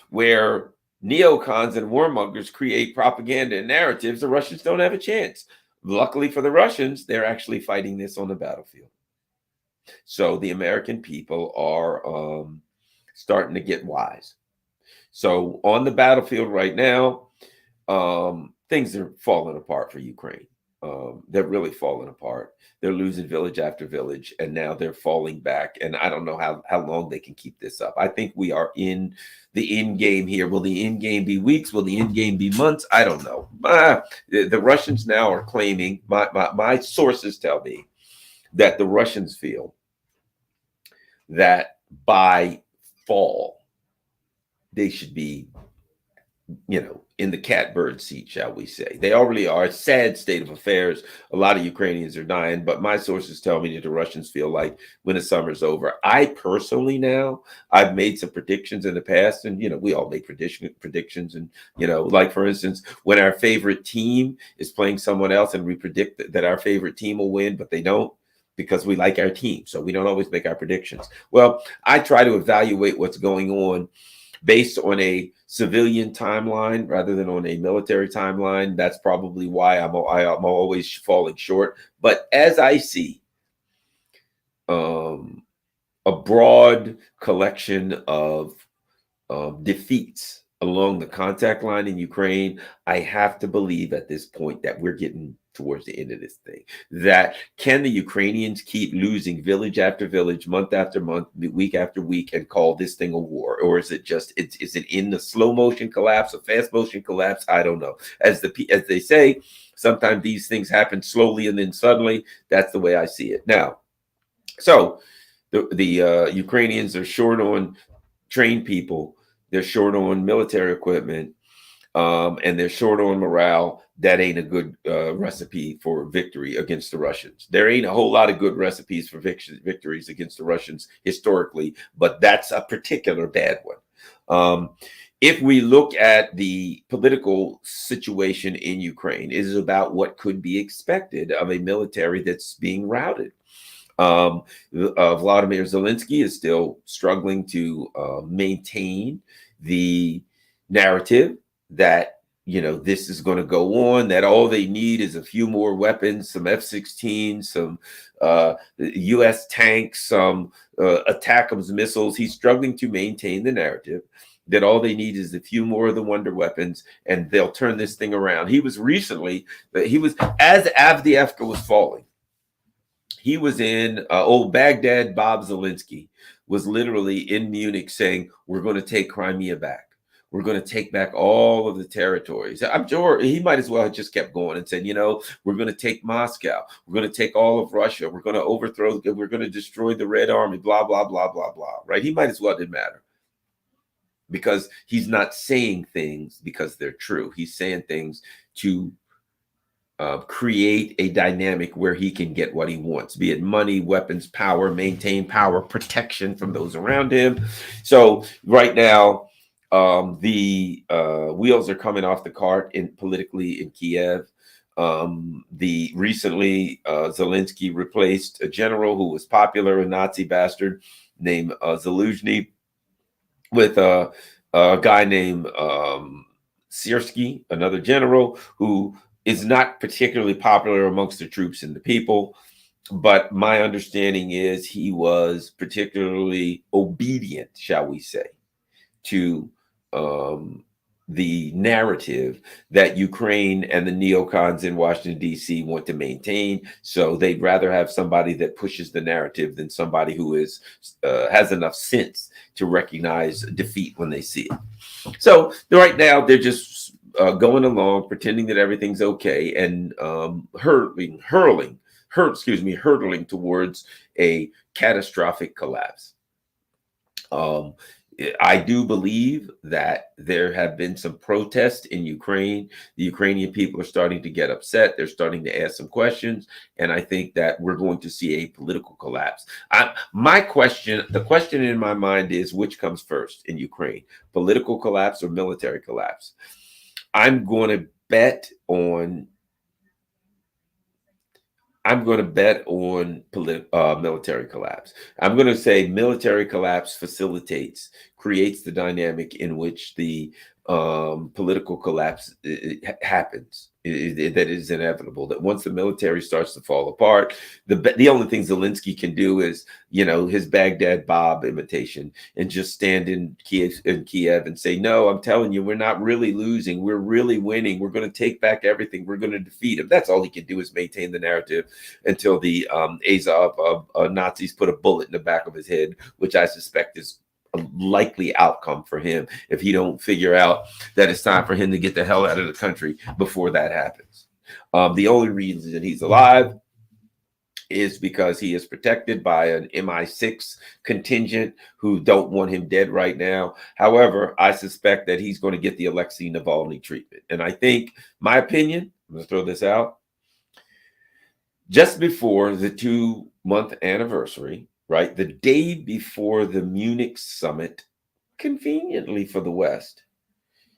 where neocons and warmongers create propaganda and narratives, the Russians don't have a chance. Luckily for the Russians, they're actually fighting this on the battlefield. So the American people are starting to get wise. So on the battlefield right now, things are falling apart for Ukraine. They're really falling apart. They're losing village after village, and now they're falling back. And I don't know how long they can keep this up. I think we are in the end game here. Will the end game be weeks? Will the end game be months? I don't know. The Russians now are claiming, my sources tell me that the Russians feel that by fall, they should be, in the catbird seat, shall we say. They already are. A sad state of affairs. A lot of Ukrainians are dying, but my sources tell me that the Russians feel like when the summer's over. I personally I've made some predictions in the past, and, we all make predictions. And, like, for instance, when our favorite team is playing someone else and we predict that our favorite team will win, but they don't, because we like our team. So we don't always make our predictions. Well, I try to evaluate what's going on based on a civilian timeline rather than on a military timeline. That's probably why I'm always falling short. But as I see a broad collection of defeats along the contact line in Ukraine, I have to believe at this point that we're getting towards the end of this thing. That can the Ukrainians keep losing village after village, month after month, week after week, and call this thing a war? Or is it just, is it in the slow motion collapse, a fast motion collapse? I don't know. As they say, sometimes these things happen slowly and then suddenly. That's the way I see it. Now, so the Ukrainians are short on trained people. They're short on military equipment, and they're short on morale. That ain't a good recipe for victory against the Russians. There ain't a whole lot of good recipes for victories against the Russians historically, but that's a particular bad one. If we look at the political situation in Ukraine, it is about what could be expected of a military that's being routed. Vladimir Zelensky is still struggling to maintain the narrative that, this is going to go on, that all they need is a few more weapons, some F-16, some U.S. tanks, some ATACMS missiles. He's struggling to maintain the narrative that all they need is a few more of the wonder weapons, and they'll turn this thing around. He was as Avdiivka was falling, he was in old Baghdad. Bob Zelensky was literally in Munich saying, we're going to take Crimea back. We're going to take back all of the territories. I'm sure he might as well have just kept going and said, we're going to take Moscow. We're going to take all of Russia. We're going to we're going to destroy the Red Army, blah, blah, blah, blah, blah, right? He might as well, didn't matter, because he's not saying things because they're true. He's saying things to create a dynamic where he can get what he wants, be it money, weapons, power, maintain power, protection from those around him. So right now, the wheels are coming off the cart politically in Kiev. Recently Zelensky replaced a general who was popular, a Nazi bastard named Zaluzhny, with a guy named Syrskyi, another general who is not particularly popular amongst the troops and the people. But my understanding is he was particularly obedient, shall we say, to the narrative that Ukraine and the neocons in Washington, D.C. want to maintain. So they'd rather have somebody that pushes the narrative than somebody who has enough sense to recognize defeat when they see it. So right now they're just going along, pretending that everything's okay, and hurtling towards a catastrophic collapse. I do believe that there have been some protests in Ukraine. The Ukrainian people are starting to get upset. They're starting to ask some questions. And I think that we're going to see a political collapse. The question in my mind is, which comes first in Ukraine, political collapse or military collapse? I'm going to bet on I'm going to bet on military collapse. I'm going to say military collapse creates the dynamic in which the political collapse happens. That is inevitable. That once the military starts to fall apart, the only thing Zelensky can do is, his Baghdad Bob imitation, and just stand in Kiev and say, "No, I'm telling you, we're not really losing. We're really winning. We're going to take back everything. We're going to defeat him." That's all he can do, is maintain the narrative until the Azov Nazis put a bullet in the back of his head, which I suspect is a likely outcome for him if he don't figure out that it's time for him to get the hell out of the country before that happens. The only reason that he's alive is because he is protected by an MI6 contingent who don't want him dead right now. However, I suspect that he's going to get the Alexei Navalny treatment. And I think, my opinion, I'm going to throw this out, just before the 2-month anniversary, right, the day before the Munich summit, conveniently for the West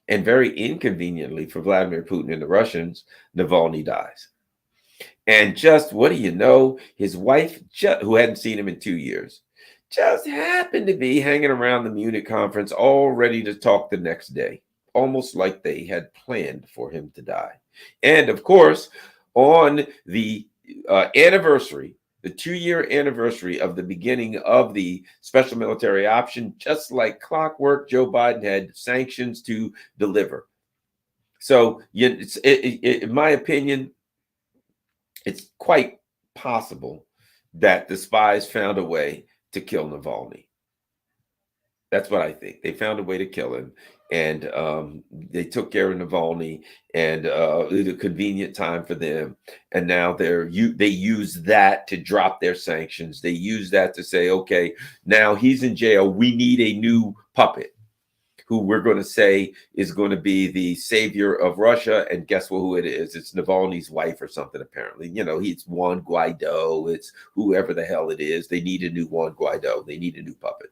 and very inconveniently for Vladimir Putin and the Russians, Navalny dies. And just, what do you know, his wife, who hadn't seen him in 2 years, just happened to be hanging around the Munich conference, all ready to talk the next day, almost like they had planned for him to die. And of course, on the anniversary, the 2-year anniversary of the beginning of the special military option, just like clockwork, Joe Biden had sanctions to deliver. So, in my opinion, it's quite possible that the spies found a way to kill Navalny. That's what I think. They found a way to kill him, and they took care of Navalny, and it was a convenient time for them. And now they use that to drop their sanctions. They use that to say, okay, now he's in jail. We need a new puppet who we're going to say is going to be the savior of Russia. And guess who it is? It's Navalny's wife or something, apparently. It's Juan Guaido. It's whoever the hell it is. They need a new Juan Guaido. They need a new puppet.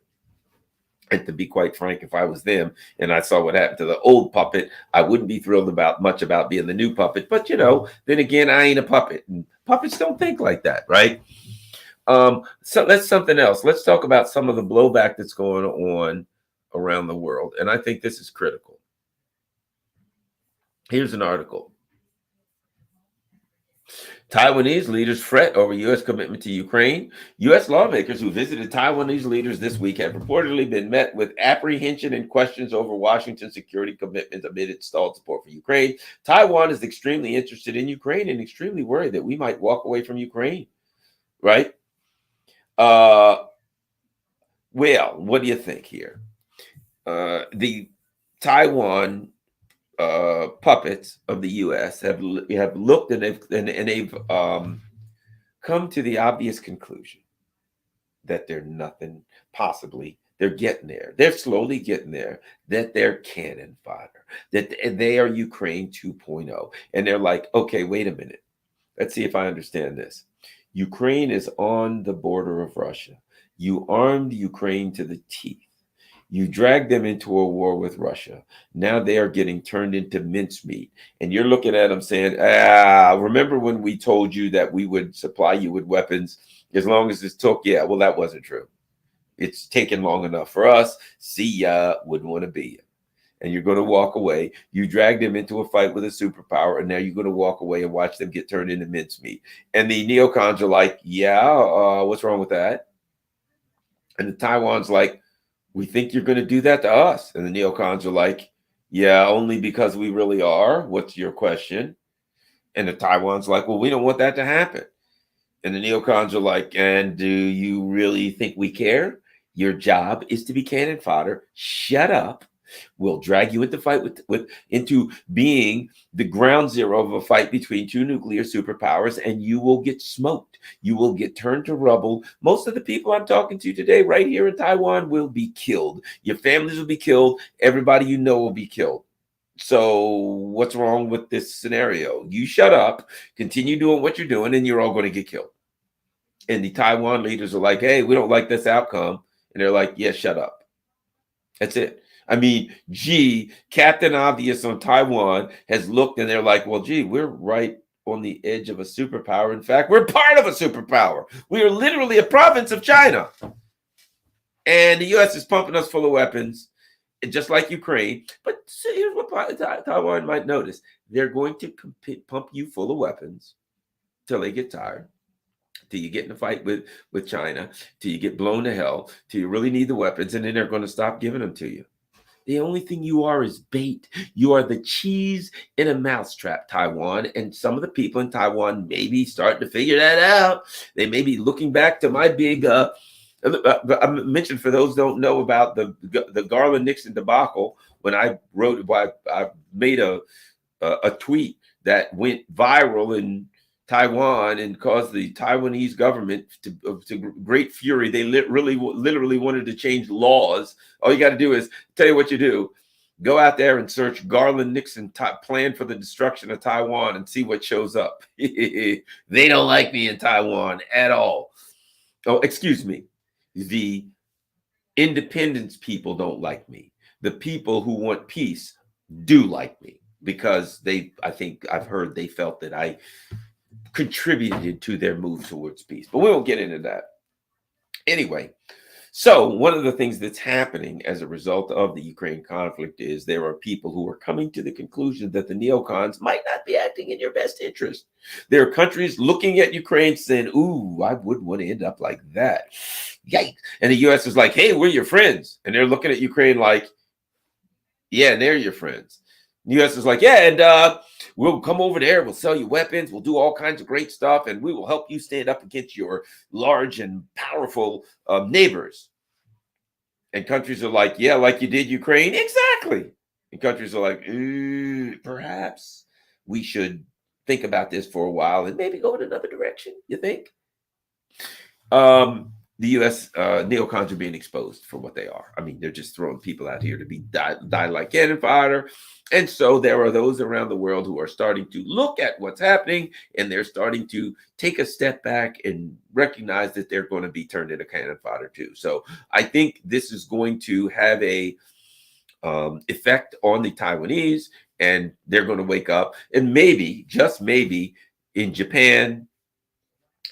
And to be quite frank, if I was them and I saw what happened to the old puppet, I wouldn't be thrilled much about being the new puppet. But, then again, I ain't a puppet. And puppets don't think like that, right? So that's something else. Let's talk about some of the blowback that's going on around the world. And I think this is critical. Here's an article. Taiwanese leaders fret over U.S. commitment to Ukraine. U.S. lawmakers who visited Taiwanese leaders this week have reportedly been met with apprehension and questions over Washington's security commitment amid its stalled support for Ukraine. Taiwan is extremely interested in Ukraine and extremely worried that we might walk away from Ukraine, right? Well, what do you think here? The Taiwan puppets of the U.S. have looked and they've come to the obvious conclusion that they're nothing. Possibly they're getting there. They're slowly getting there. That they're cannon fodder. That they are Ukraine 2.0. And they're like, okay, wait a minute. Let's see if I understand this. Ukraine is on the border of Russia. You armed Ukraine to the teeth. You dragged them into a war with Russia. Now they are getting turned into mincemeat. And you're looking at them saying, remember when we told you that we would supply you with weapons as long as this took? Yeah, well, that wasn't true. It's taken long enough for us. See ya, wouldn't want to be you. And you're going to walk away. You dragged them into a fight with a superpower, and now you're going to walk away and watch them get turned into mincemeat. And the neocons are like, yeah, what's wrong with that? And the Taiwan's like, we think you're going to do that to us. And the neocons are like, yeah, only because we really are. What's your question? And the Taiwan's like, well, we don't want that to happen. And the neocons are like, and do you really think we care? Your job is to be cannon fodder. Shut up. We'll drag you into fight into being the ground zero of a fight between two nuclear superpowers, and you will get smoked. You will get turned to rubble. Most of the people I'm talking to today, right here in Taiwan, will be killed. Your families will be killed. Everybody you know will be killed. So what's wrong with this scenario? You shut up, continue doing what you're doing, and you're all going to get killed. And the Taiwan leaders are like, hey, we don't like this outcome. And they're like, yeah, shut up. That's it. I mean, Captain Obvious on Taiwan has looked and they're like, well, we're right on the edge of a superpower. In fact, we're part of a superpower. We are literally a province of China. And the U.S. is pumping us full of weapons, just like Ukraine. But here's what Taiwan might notice. They're going to pump you full of weapons till they get tired, till you get in a fight with China, till you get blown to hell, till you really need the weapons, and then they're going to stop giving them to you. The only thing you are is bait. You are the cheese in a mousetrap, Taiwan. And some of the people in Taiwan may be starting to figure that out. They may be looking back to my big, I mentioned, for those who don't know about the Garland-Nixon debacle, when I made a tweet that went viral in Taiwan and caused the Taiwanese government to great fury. They literally wanted to change laws. All you got to do is tell you what you do. Go out there and search Garland-Nixon plan for the destruction of Taiwan and see what shows up. They don't like me in Taiwan at all. Oh, excuse me. The independence people don't like me. The people who want peace do like me, because I think I've heard they felt that I contributed to their move towards peace. But we won't get into that. Anyway, so one of the things that's happening as a result of the Ukraine conflict is there are people who are coming to the conclusion that the neocons might not be acting in your best interest. There are countries looking at Ukraine saying, ooh, I wouldn't want to end up like that. Yikes. And the U.S. is like, hey, we're your friends. And they're looking at Ukraine like, yeah, they're your friends. The U.S. is like, yeah, and we'll come over there. We'll sell you weapons. We'll do all kinds of great stuff, and we will help you stand up against your large and powerful neighbors. And countries are like, yeah, like you did Ukraine. Exactly. And countries are like, perhaps we should think about this for a while and maybe go in another direction, you think? The U.S. Neocons are being exposed for what they are. I mean, they're just throwing people out here to be die like cannon fodder. And so there are those around the world who are starting to look at what's happening, and they're starting to take a step back and recognize that they're going to be turned into cannon fodder too. So I think this is going to have a effect on the Taiwanese, and they're going to wake up, and maybe, just maybe, in Japan,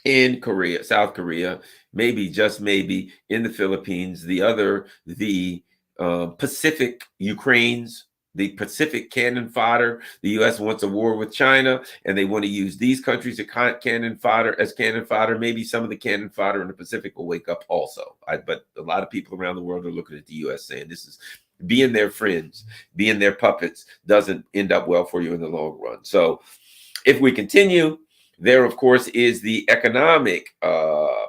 in Korea, South Korea, maybe, just maybe, in the Philippines, the Pacific Ukraines, the Pacific cannon fodder. The U.S. wants a war with China, and they want to use these countries as cannon fodder. Maybe some of the cannon fodder in the Pacific will wake up also. But a lot of people around the world are looking at the U.S. saying this is being their friends, being their puppets doesn't end up well for you in the long run. So if we continue, there, of course, is the economic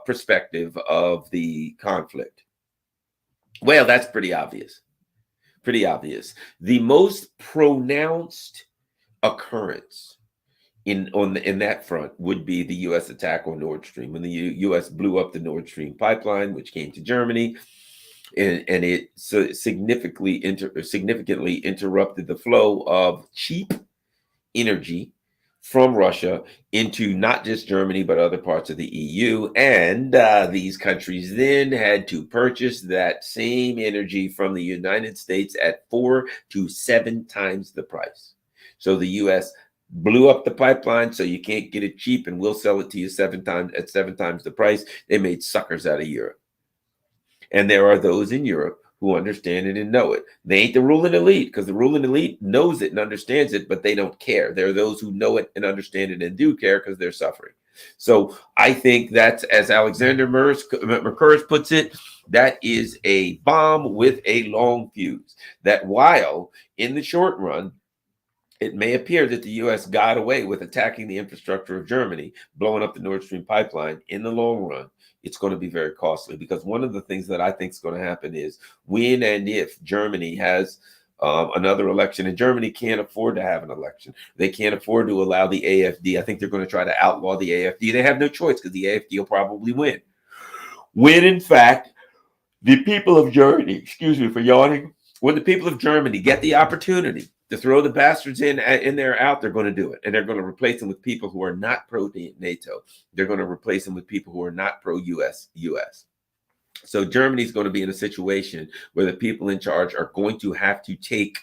perspective of the conflict. Well, that's pretty obvious. Pretty obvious. The most pronounced occurrence in that front would be the U.S. attack on Nord Stream, when the U.S. blew up the Nord Stream pipeline, which came to Germany, and it significantly interrupted the flow of cheap energy from Russia into not just Germany, but other parts of the EU. And these countries then had to purchase that same energy from the United States at 4 to 7 times the price. So the U.S. blew up the pipeline so you can't get it cheap, and we'll sell it to you 7 times the price. They made suckers out of Europe. And there are those in Europe who understand it and know it. They ain't the ruling elite, because the ruling elite knows it and understands it, but they don't care. There are those who know it and understand it and do care, because they're suffering. So I think that's, as Alexander Mercouris puts it, that is a bomb with a long fuse. That while in the short run, it may appear that the U.S. got away with attacking the infrastructure of Germany, blowing up the Nord Stream pipeline, in the long run, it's going to be very costly, because one of the things that I think is going to happen is when and if Germany has another election, and Germany can't afford to have an election. They can't afford to allow the AfD. I think they're going to try to outlaw the AfD. They have no choice, because the AfD will probably win. When, in fact, the people of Germany, excuse me for yawning, when the people of Germany get the opportunity to throw the bastards in there out, they're going to do it. And they're going to replace them with people who are not pro-NATO. They're going to replace them with people who are not pro-US. So Germany's going to be in a situation where the people in charge are going to have to take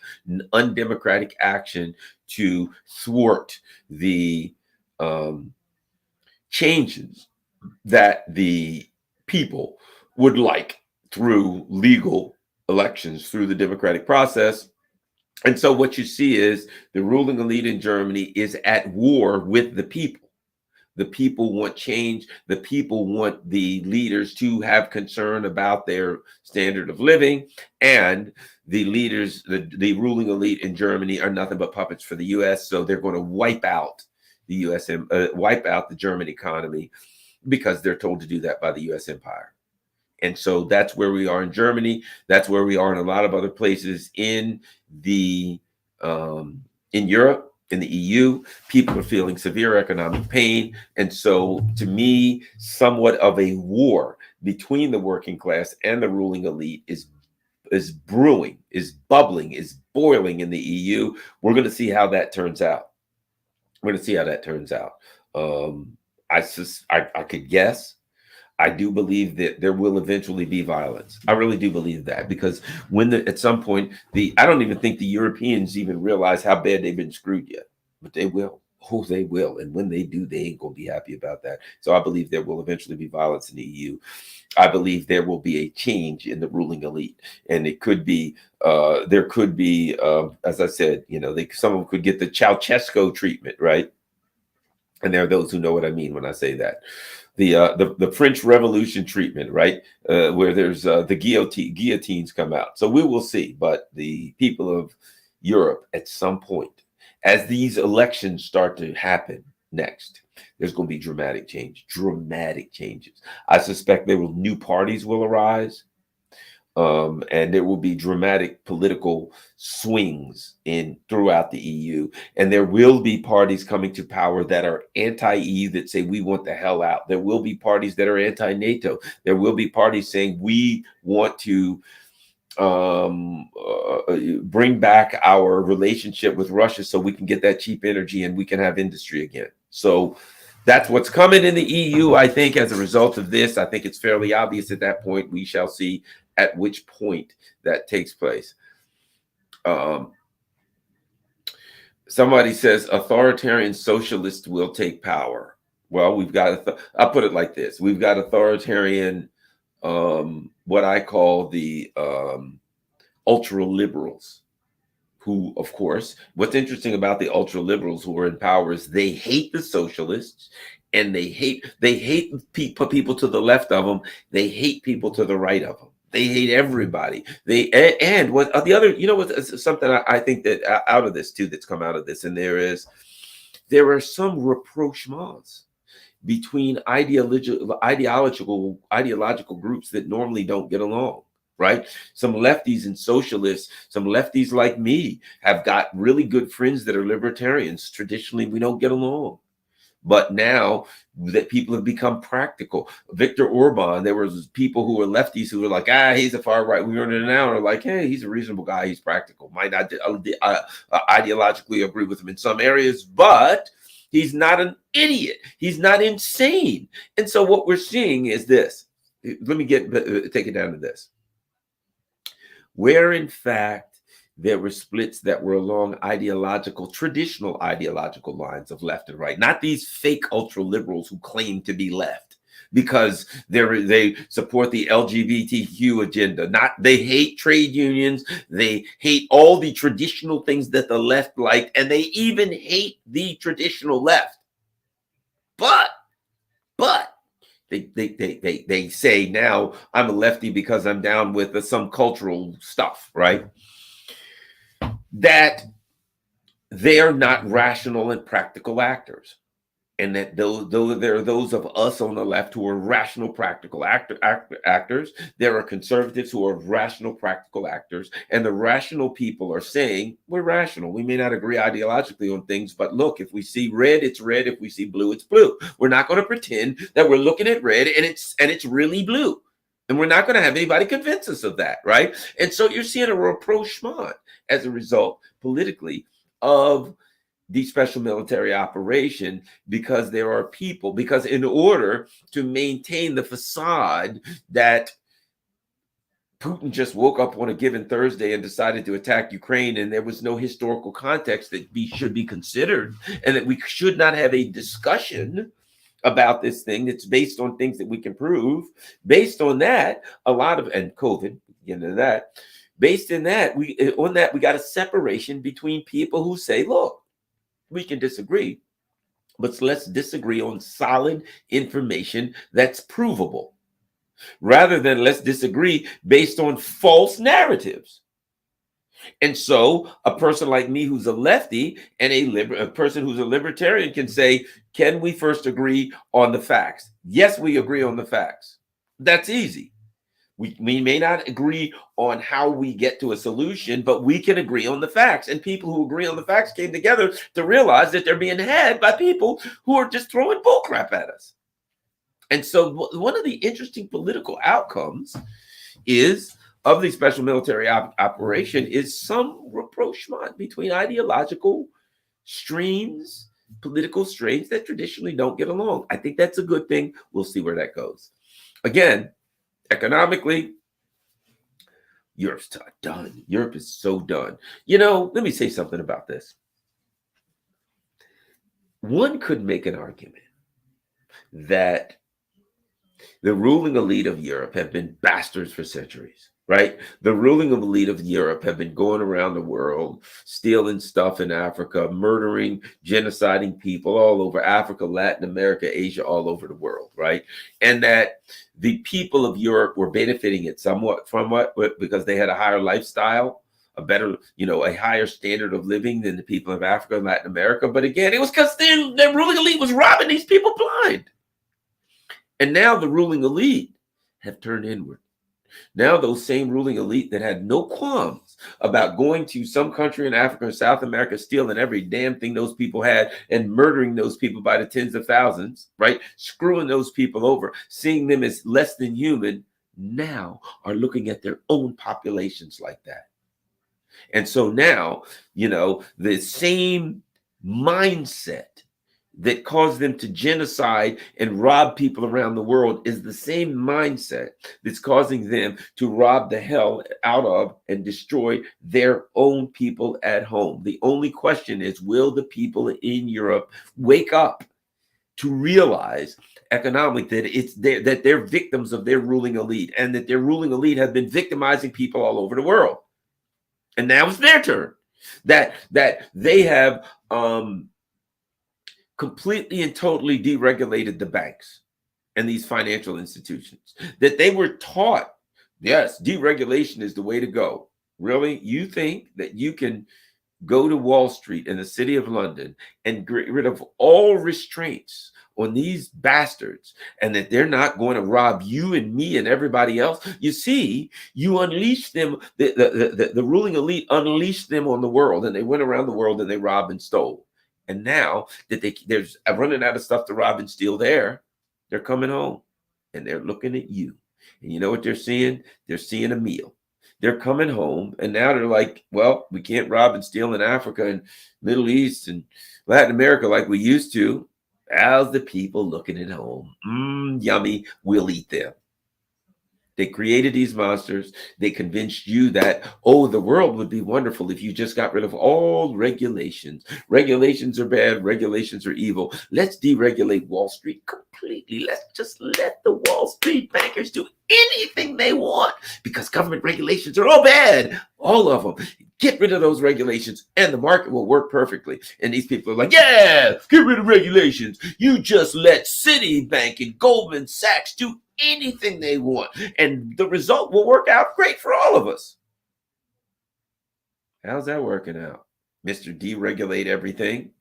undemocratic action to thwart the um, changes that the people would like through legal elections, through the democratic process. And so what you see is the ruling elite in Germany is at war with the people. The people want change. The people want the leaders to have concern about their standard of living. And the leaders, the ruling elite in Germany are nothing but puppets for the US. So they're going to wipe out the US, wipe out the German economy because they're told to do that by the US empire. And so that's where we are in Germany. That's where we are in a lot of other places in the in Europe, in the EU. People are feeling severe economic pain. And so to me, somewhat of a war between the working class and the ruling elite is brewing, is bubbling, is boiling in the EU. We're going to see how that turns out. We're going to see how that turns out. I could guess. I do believe that there will eventually be violence. I really do believe that, because at some point, I don't even think the Europeans even realize how bad they've been screwed yet, but they will. Oh, they will. And when they do, they ain't going to be happy about that. So I believe there will eventually be violence in the EU. I believe there will be a change in the ruling elite. And it could be, there could be, as I said, some of them could get the Ceausescu treatment, right? And there are those who know what I mean when I say that. The French Revolution treatment, right? Where there's the guillotines come out. So we will see. But the people of Europe, at some point, as these elections start to happen next, there's going to be dramatic changes. I suspect new parties will arise. And there will be dramatic political swings throughout the EU, and there will be parties coming to power that are anti-EU, that say we want the hell out. There will be parties that are anti-NATO. There will be parties saying we want to bring back our relationship with Russia so we can get that cheap energy and we can have industry again. So that's what's coming in the EU, I think, as a result of this. I think it's fairly obvious at that point. We shall see at which point that takes place. Somebody says authoritarian socialists will take power. Well, we've got, I'll put it like this. We've got authoritarian, what I call the ultra liberals, who, of course, what's interesting about the ultra liberals who are in power is they hate the socialists, and they hate people to the left of them. They hate people to the right of them. They hate everybody. And what the other, what's something I think that out of this too, that's come out of this, and there are some rapprochements between ideological groups that normally don't get along. Right? Some lefties and socialists, some lefties like me, have got really good friends that are libertarians. Traditionally, we don't get along. But now that people have become practical, Viktor Orban, there was people who were lefties who were like, he's a far right. We are now are like, hey, he's a reasonable guy. He's practical. Might not ideologically agree with him in some areas, but he's not an idiot. He's not insane. And so what we're seeing is this. Let me take it down to this. Where in fact there were splits that were along traditional ideological lines of left and right, not these fake ultra liberals who claim to be left because they support the LGBTQ agenda. They hate trade unions. They hate all the traditional things that the left liked, and they even hate the traditional left. But they say now I'm a lefty because I'm down with some cultural stuff, right? That they're not rational and practical actors. And that there are those of us on the left who are rational, practical actors. There are conservatives who are rational, practical actors. And the rational people are saying, we're rational. We may not agree ideologically on things, but look, if we see red, it's red. If we see blue, it's blue. We're not going to pretend that we're looking at red and it's really blue. And we're not going to have anybody convince us of that, right? And so you're seeing a rapprochement as a result politically of the special military operation, because there are people, because in order to maintain the facade that Putin just woke up on a given Thursday and decided to attack Ukraine, and there was no historical context that should be considered, and that we should not have a discussion about this thing that's based on things that we can prove. Based on that, and COVID, get into that. Based on that, we got a separation between people who say, look, we can disagree, but let's disagree on solid information that's provable, rather than let's disagree based on false narratives. And so a person like me who's a lefty and a person who's a libertarian can say, can we first agree on the facts? Yes, we agree on the facts. That's easy. We may not agree on how we get to a solution, but we can agree on the facts. And people who agree on the facts came together to realize that they're being had by people who are just throwing bullcrap at us. And so one of the interesting political outcomes of the special military operation is some rapprochement between ideological streams, political strains that traditionally don't get along. I think that's a good thing. We'll see where that goes. Again, economically, Europe's done. Europe is so done. Let me say something about this. One could make an argument that the ruling elite of Europe have been bastards for centuries, right? The ruling elite of Europe have been going around the world, stealing stuff in Africa, murdering, genociding people all over Africa, Latin America, Asia, all over the world, right? And that the people of Europe were benefiting it somewhat from because they had a higher lifestyle, a better, a higher standard of living than the people of Africa and Latin America. But again, it was because their ruling elite was robbing these people blind. And now the ruling elite have turned inward. Now those same ruling elite that had no qualms about going to some country in Africa or South America, stealing every damn thing those people had and murdering those people by the tens of thousands, right? Screwing those people over, seeing them as less than human, now are looking at their own populations like that. And so now, the same mindset that caused them to genocide and rob people around the world is the same mindset that's causing them to rob the hell out of and destroy their own people at home. The only question is, will the people in Europe wake up to realize economically that they're victims of their ruling elite, and that their ruling elite has been victimizing people all over the world? And now it's their turn. That they have completely and totally deregulated the banks and these financial institutions, that they were taught, yes, deregulation is the way to go. Really? You think that you can go to Wall Street in the city of London and get rid of all restraints on these bastards, and that they're not going to rob you and me and everybody else? You see, you unleash them, the ruling elite unleashed them on the world, and they went around the world and they robbed and stole. And now that they're running out of stuff to rob and steal they're coming home and they're looking at you. And you know what they're seeing? They're seeing a meal. They're coming home, and now they're like, well, we can't rob and steal in Africa and Middle East and Latin America like we used to. How's the people looking at home? Yummy, we'll eat them. They created these monsters. They convinced you that, the world would be wonderful if you just got rid of all regulations. Regulations are bad. Regulations are evil. Let's deregulate Wall Street completely. Let's just let the Wall Street bankers do anything they want, because government regulations are all bad. All of them. Get rid of those regulations and the market will work perfectly. And these people are like, yeah, get rid of regulations. You just let Citibank and Goldman Sachs do anything they want, and the result will work out great for all of us. How's that working out, Mr. Deregulate everything?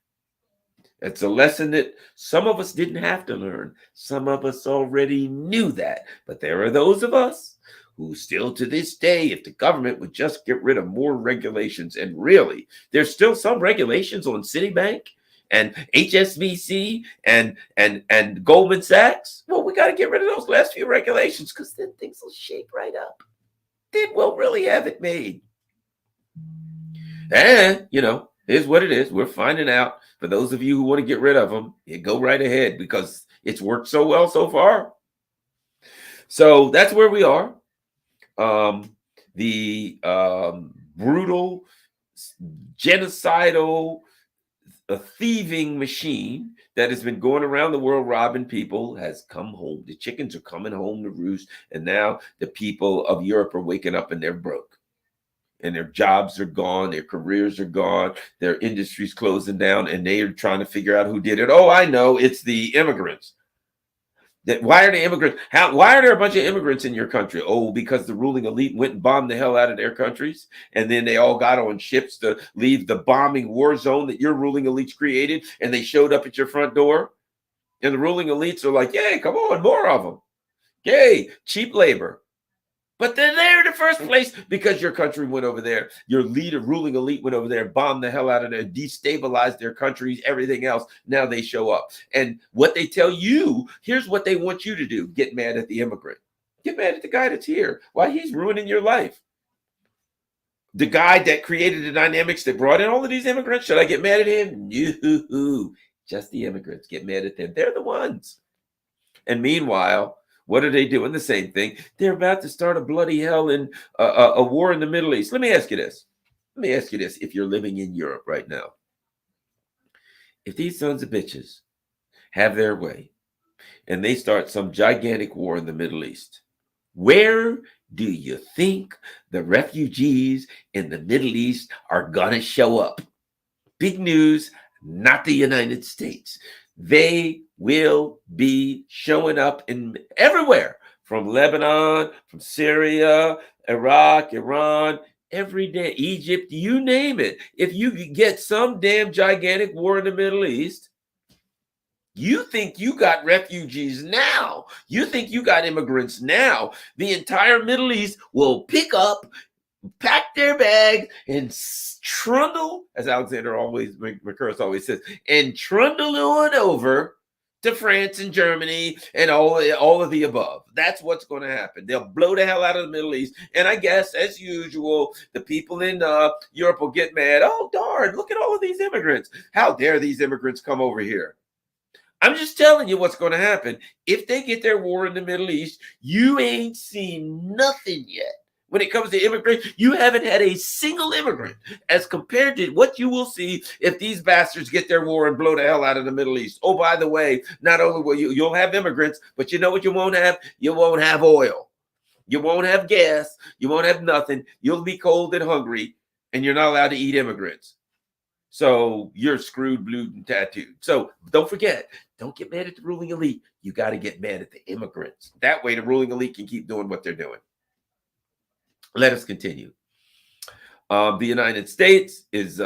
It's a lesson that some of us didn't have to learn. Some of us already knew that, but there are those of us who still to this day, if the government would just get rid of more regulations, and really, there's still some regulations on Citibank and HSBC and Goldman Sachs. Well, we got to get rid of those last few regulations, because then things will shake right up. Then we'll really have it made. And, here's what it is. We're finding out. For those of you who want to get rid of them, go right ahead, because it's worked so well so far. So that's where we are. brutal, genocidal, a thieving machine that has been going around the world robbing people has come home. The chickens are coming home to roost, and now the people of Europe are waking up and they're broke. And their jobs are gone, their careers are gone, their industry's closing down, and they are trying to figure out who did it. Oh, I know, it's the immigrants. Why are the immigrants? Why are there a bunch of immigrants in your country? Oh, because the ruling elite went and bombed the hell out of their countries, and then they all got on ships to leave the bombing war zone that your ruling elites created, and they showed up at your front door. And the ruling elites are like, "Yay, come on, more of them! Yay, cheap labor." But they're there in the first place because your country went over there. Your leader, ruling elite, went over there, bombed the hell out of there, destabilized their countries, everything else. Now they show up. And what they tell you, here's what they want you to do. Get mad at the immigrant. Get mad at the guy that's here. Why? He's ruining your life. The guy that created the dynamics that brought in all of these immigrants, should I get mad at him? No. Just the immigrants. Get mad at them. They're the ones. And meanwhile, what are they doing? The same thing. They're about to start a bloody hell in a war in the Middle East. Let me ask you this. If you're living in Europe right now. If these sons of bitches have their way and they start some gigantic war in the Middle East, where do you think the refugees in the Middle East are going to show up? Big news, not the United States. They will be showing up in everywhere, from Lebanon, from Syria, Iraq, Iran, every day, Egypt, you name it. If you get some damn gigantic war in the Middle East, you think you got refugees now. You think you got immigrants now. The entire Middle East will pick up, pack their bag, and trundle, as Alexander Mercouris always says, and trundle on over to France and Germany and all of the above. That's what's going to happen. They'll blow the hell out of the Middle East. And I guess, as usual, the people in Europe will get mad. Oh, darn, look at all of these immigrants. How dare these immigrants come over here? I'm just telling you what's going to happen. If they get their war in the Middle East, you ain't seen nothing yet. When it comes to immigration, you haven't had a single immigrant as compared to what you will see if these bastards get their war and blow the hell out of the Middle East. Oh, by the way, not only will you'll have immigrants, but you know what you won't have? You won't have oil. You won't have gas. You won't have nothing. You'll be cold and hungry, and you're not allowed to eat immigrants. So you're screwed, blued, and tattooed. So don't forget, don't get mad at the ruling elite. You got to get mad at the immigrants. That way the ruling elite can keep doing what they're doing. Let us continue. The United States is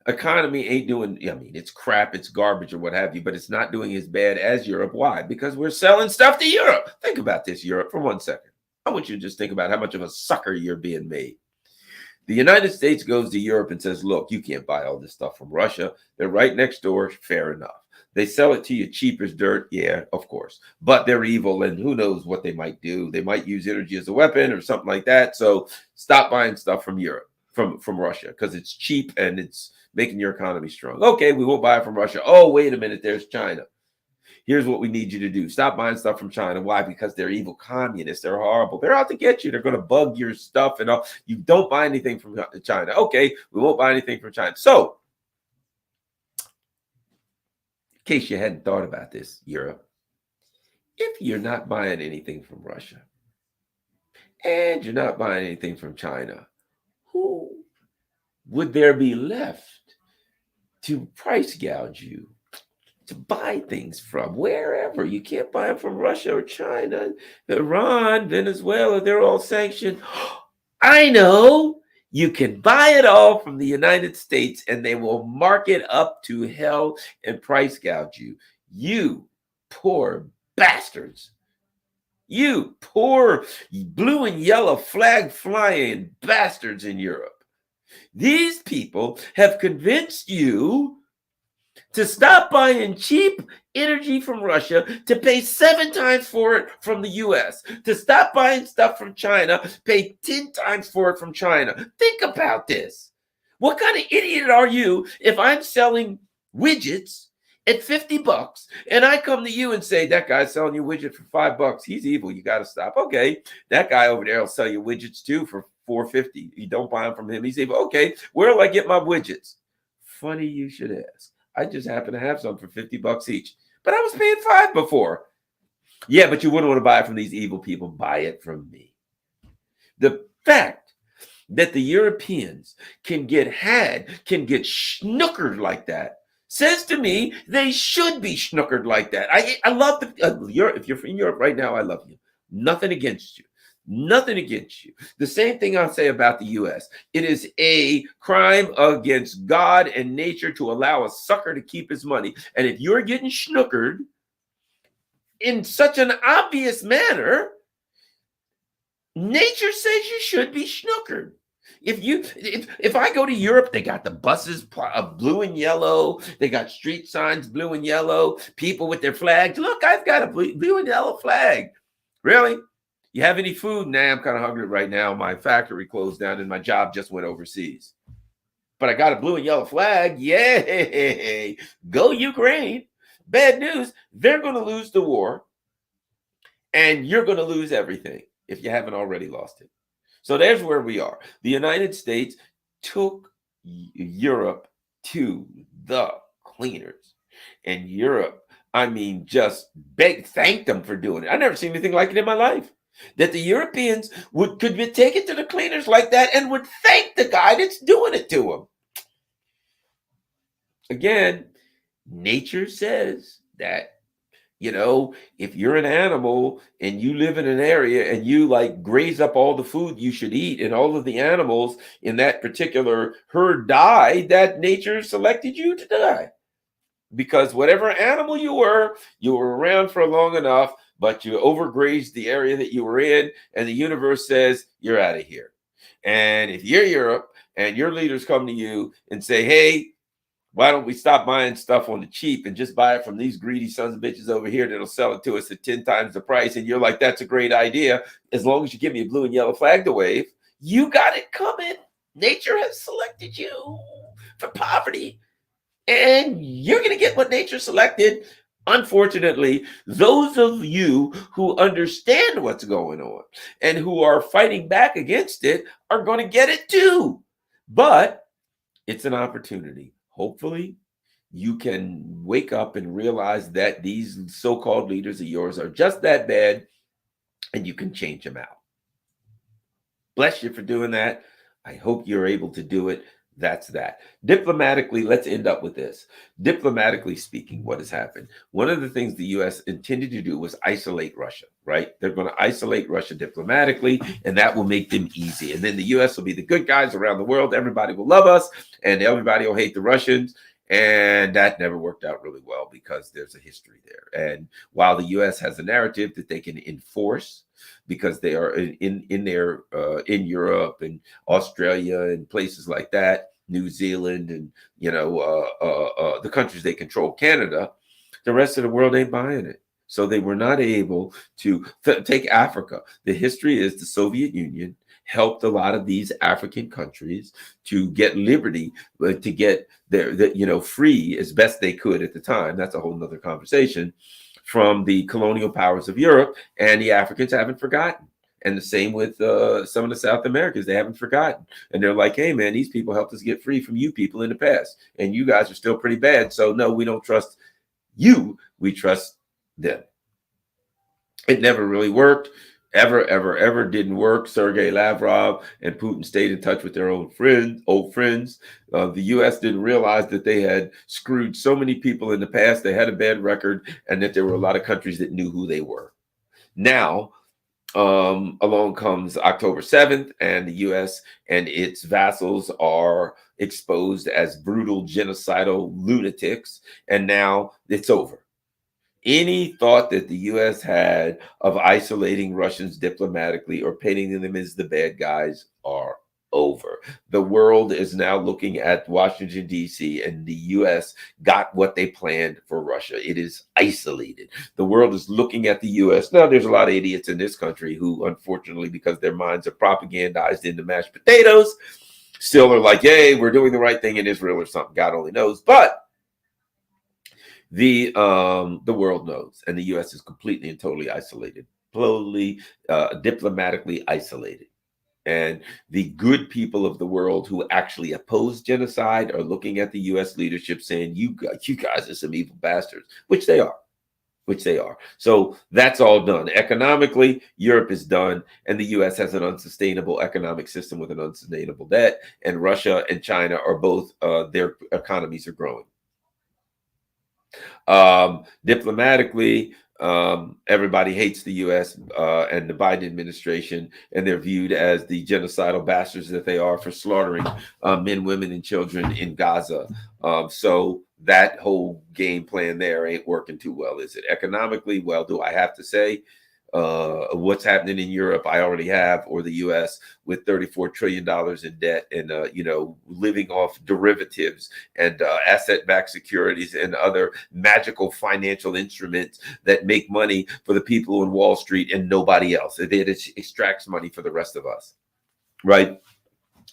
economy ain't doing, I mean, it's crap, it's garbage or what have you, but it's not doing as bad as Europe. Why? Because we're selling stuff to Europe. Think about this, Europe, for 1 second. I want you to just think about how much of a sucker you're being made. The United States goes to Europe and says, look, you can't buy all this stuff from Russia. They're right next door. Fair enough. They sell it to you cheap as dirt. Yeah, of course. But they're evil, and who knows what they might do. They might use energy as a weapon or something like that. So stop buying stuff from Europe, from Russia, because it's cheap and it's making your economy strong. Okay, we won't buy from Russia. Oh, wait a minute. There's China. Here's what we need you to do. Stop buying stuff from China. Why? Because they're evil communists. They're horrible. They're out to get you. They're going to bug your stuff and all. You don't buy anything from China. Okay, we won't buy anything from China. So, in case you hadn't thought about this, Europe, if you're not buying anything from Russia and you're not buying anything from China, who would there be left to price gouge you? To buy things from wherever. You can't buy them from Russia or China, Iran, Venezuela. They're all sanctioned. I know. You can buy it all from the United States and they will mark it up to hell and price gouge you. You poor bastards. You poor blue and yellow flag flying bastards in Europe. These people have convinced you to stop buying cheap energy from Russia, to pay 7 times for it from the U.S., to stop buying stuff from China, pay 10 times for it from China. Think about this. What kind of idiot are you if I'm selling widgets at $50, and I come to you and say, that guy's selling you widget for $5, he's evil, you got to stop. Okay, that guy over there will sell you widgets too for $4.50. You don't buy them from him, he's evil. Okay, where do I get my widgets? Funny you should ask. I just happen to have some for $50 each, but I was paying $5 before. Yeah, but you wouldn't want to buy it from these evil people. Buy it from me. The fact that the Europeans can get schnookered like that says to me they should be schnookered like that. I love Europe. If you're in Europe right now, I love you. Nothing against you. Nothing against you. The same thing I'll say about the U.S. It is a crime against God and nature to allow a sucker to keep his money. And if you're getting schnookered in such an obvious manner, nature says you should be schnookered. If I go to Europe, they got the buses blue and yellow. They got street signs blue and yellow. People with their flags. Look, I've got a blue and yellow flag. Really? You have any food? Nah, I'm kind of hungry right now. My factory closed down and my job just went overseas. But I got a blue and yellow flag. Yay! Go Ukraine. Bad news, they're going to lose the war. And you're going to lose everything if you haven't already lost it. So there's where we are. The United States took Europe to the cleaners. And Europe, just thanked them for doing it. I've never seen anything like it in my life. That the Europeans could be taken to the cleaners like that and would thank the guy that's doing it to them. Again, nature says that, if you're an animal and you live in an area and you graze up all the food you should eat and all of the animals in that particular herd die, that nature selected you to die. Because whatever animal you were around for long enough, but you overgrazed the area that you were in, and the universe says, you're out of here. And if you're Europe and your leaders come to you and say, hey, why don't we stop buying stuff on the cheap and just buy it from these greedy sons of bitches over here that'll sell it to us at 10 times the price? And you're like, that's a great idea. As long as you give me a blue and yellow flag to wave, you got it coming. Nature has selected you for poverty. And you're going to get what nature selected. Unfortunately, those of you who understand what's going on and who are fighting back against it are going to get it too. But it's an opportunity. Hopefully, you can wake up and realize that these so-called leaders of yours are just that bad, and you can change them out. Bless you for doing that. I hope you're able to do it. That's that. Diplomatically, let's end up with this. Diplomatically speaking, what has happened? One of the things the U.S. intended to do was isolate Russia, right? They're going to isolate Russia diplomatically, and that will make them easy. And then the U.S. will be the good guys around the world. Everybody will love us, and everybody will hate the Russians. And that never worked out really well because there's a history there. And while the U.S. has a narrative that they can enforce, because they are in Europe and Australia and places like that, New Zealand and the countries they control, Canada, the rest of the world ain't buying it. So they were not able to take Africa. The history is the Soviet Union helped a lot of these African countries to get liberty, to get their free as best they could at the time. That's a whole nother conversation, from the colonial powers of Europe, and the Africans haven't forgotten. And the same with some of the South Americans, they haven't forgotten. And they're like, hey man, these people helped us get free from you people in the past, and you guys are still pretty bad. So no, we don't trust you, we trust them. It never really worked. Ever didn't work. Sergei Lavrov and Putin stayed in touch with their old friends. The U.S. didn't realize that they had screwed so many people in the past. They had a bad record, and that there were a lot of countries that knew who they were. Now, along comes October 7th, and the U.S. and its vassals are exposed as brutal, genocidal lunatics, and now it's over. Any thought that the U.S. had of isolating Russians diplomatically or painting them as the bad guys are over. The world is now looking at Washington, D.C., and the U.S. got what they planned for Russia. It is isolated. The world is looking at the U.S. Now, there's a lot of idiots in this country who, unfortunately, because their minds are propagandized into mashed potatoes, still are like, hey, we're doing the right thing in Israel or something. God only knows. But The world knows, and the U.S. is completely and totally isolated, totally diplomatically isolated. And the good people of the world who actually oppose genocide are looking at the U.S. leadership saying, you guys are some evil bastards," which they are. Which they are. So that's all done. Economically, Europe is done, and the US has an unsustainable economic system with an unsustainable debt, and Russia and China are both, their economies are growing. Diplomatically, everybody hates the U.S. And the Biden administration, and they're viewed as the genocidal bastards that they are for slaughtering men, women, and children in Gaza. So that whole game plan there ain't working too well, is it? Economically, well, do I have to say what's happening in Europe? I already have, or the U.S. with $34 trillion in debt, and living off derivatives and asset-backed securities and other magical financial instruments that make money for the people on Wall Street and nobody else. It extracts money for the rest of us, right?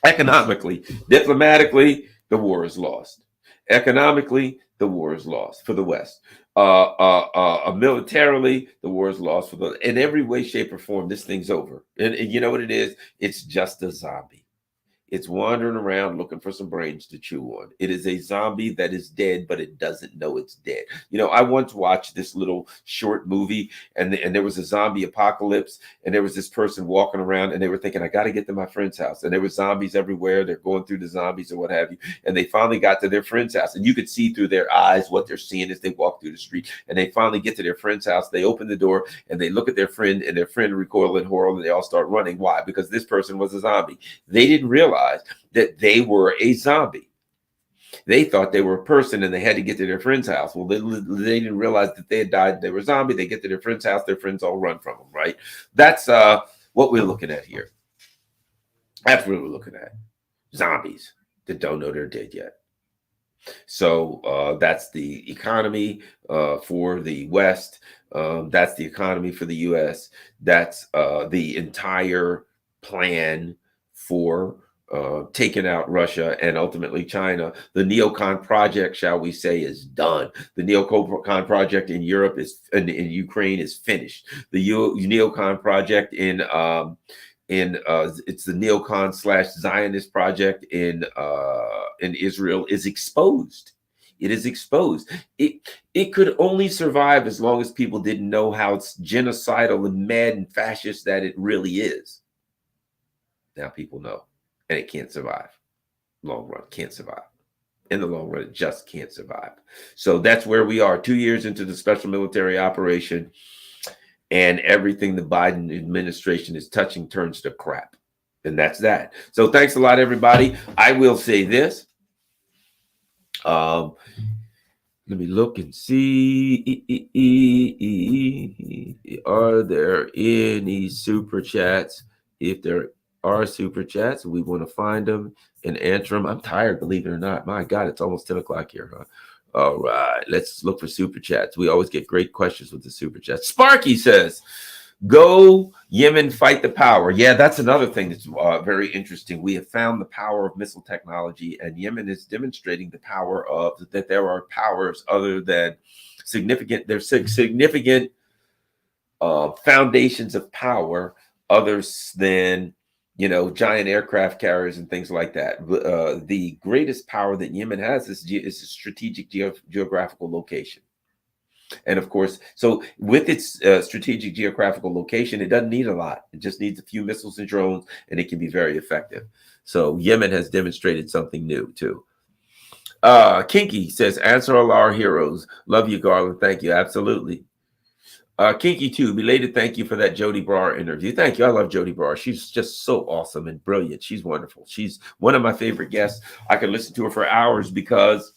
Economically, diplomatically, the war is lost. Economically, the war is lost for the West. Militarily, the war is lost for the. In every way, shape, or form, this thing's over. And you know what it is? It's just a zombie. It's wandering around looking for some brains to chew on. It is a zombie that is dead, but it doesn't know it's dead. I once watched this little short movie, and there was a zombie apocalypse, and there was this person walking around, and they were thinking, I got to get to my friend's house. And there were zombies everywhere. They're going through the zombies or what have you. And they finally got to their friend's house, and you could see through their eyes what they're seeing as they walk through the street. And they finally get to their friend's house. They open the door, and they look at their friend, and their friend recoil in horror, and they all start running. Why? Because this person was a zombie. They didn't realize that they were a zombie. They thought they were a person, and they had to get to their friend's house. Well, they didn't realize that they had died. They were a zombie. They get to their friend's house. Their friends all run from them, right? That's what we're looking at here. That's what we're looking at. Zombies that don't know they're dead yet. So that's the economy for the West. That's the economy for the U.S. That's the entire plan for taking out Russia and ultimately China. The neocon project, shall we say, is done. The neocon project in Europe is in Ukraine is finished. The neocon project in it's the neocon / Zionist project in Israel is exposed. It is exposed. It could only survive as long as people didn't know how genocidal and mad and fascist that it really is. Now people know, and it can't survive. Long run, can't survive. In the long run, it just can't survive. So that's where we are, 2 years into the special military operation, and everything the Biden administration is touching turns to crap. And that's that. So thanks a lot, everybody. I will say this. Let me look and see. Are there any super chats? If there are super chats, we want to find them and answer them. I'm tired, believe it or not. My God, it's almost 10 o'clock here, huh? All right, let's look for super chats. We always get great questions with the super chats. Sparky says, go Yemen, fight the power. Yeah, that's another thing that's very interesting. We have found the power of missile technology, and Yemen is demonstrating the power of that. There are powers other than significant. There's significant foundations of power others than giant aircraft carriers and things like that. The greatest power that Yemen has is a strategic geographical location. And of course, so with its strategic geographical location, it doesn't need a lot. It just needs a few missiles and drones, and it can be very effective. So Yemen has demonstrated something new too. Kinky says, answer all our heroes. Love you, Garland. Thank you. Absolutely. Kinky too, belated thank you for that Jody Brar interview. Thank you. I love Jody Brar. She's just so awesome and brilliant. She's wonderful. She's one of my favorite guests. I could listen to her for hours because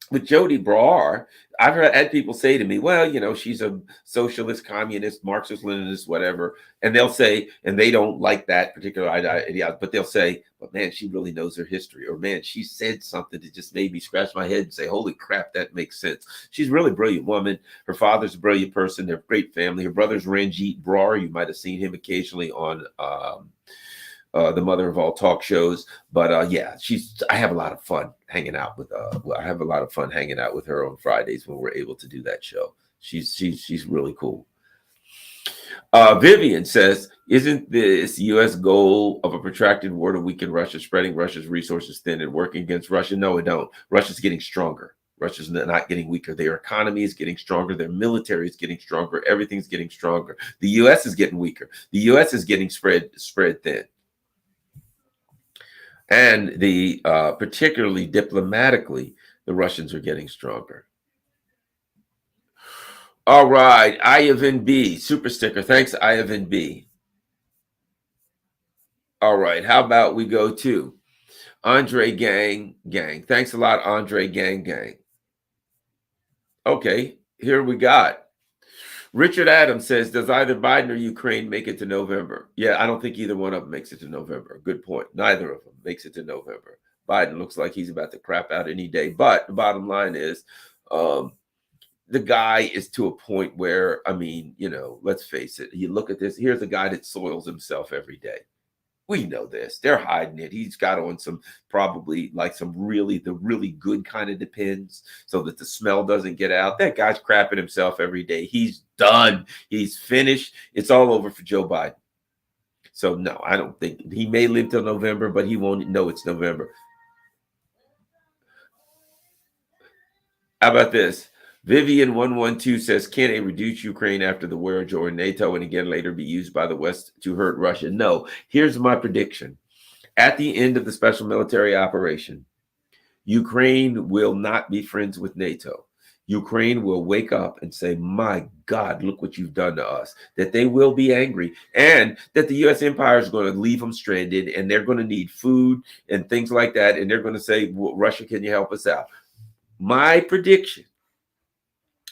with Jody Brar, I've had people say to me, well, she's a socialist, communist, Marxist, Leninist, whatever. And they'll say, and they don't like that particular idea, but they'll say, but man, she really knows her history. Or man, she said something that just made me scratch my head and say, holy crap, that makes sense. She's a really brilliant woman. Her father's a brilliant person. They're a great family. Her brother's Ranjit Brar. You might have seen him occasionally on the mother of all talk shows. But yeah, I have a lot of fun hanging out with. I have a lot of fun hanging out with her on Fridays when we're able to do that show. She's really cool. Vivian says, isn't this U.S. goal of a protracted war to weaken Russia, spreading Russia's resources thin and working against Russia? No, it don't. Russia's getting stronger. Russia's not getting weaker. Their economy is getting stronger. Their military is getting stronger. Everything's getting stronger. The U.S. is getting weaker. The U.S. is getting spread thin. And particularly diplomatically, the Russians are getting stronger. All right, Ivan B, super sticker. Thanks, Ivan B. All right, how about we go to Andre Gang. Thanks a lot, Andre Gang. Okay, here we got Richard Adams says, does either Biden or Ukraine make it to November? Yeah, I don't think either one of them makes it to November. Good point. Neither of them makes it to November. Biden looks like he's about to crap out any day. But the bottom line is, the guy is to a point where, I mean, let's face it. You look at this. Here's a guy that soils himself every day. We know this. They're hiding it. He's got on some probably like the really good kind of Depends so that the smell doesn't get out. That guy's crapping himself every day. He's done. He's finished. It's all over for Joe Biden. So no, I don't think he may live till November, but he won't know it's November. How about this? Vivian 112 says, can it reduce Ukraine after the war, join NATO, and again later be used by the West to hurt Russia? No. Here's my prediction. At the end of the special military operation, Ukraine will not be friends with NATO. Ukraine will wake up and say, my God, look what you've done to us. That they will be angry, and that the U.S. empire is going to leave them stranded, and they're going to need food and things like that. And they're going to say, well, Russia, can you help us out? My prediction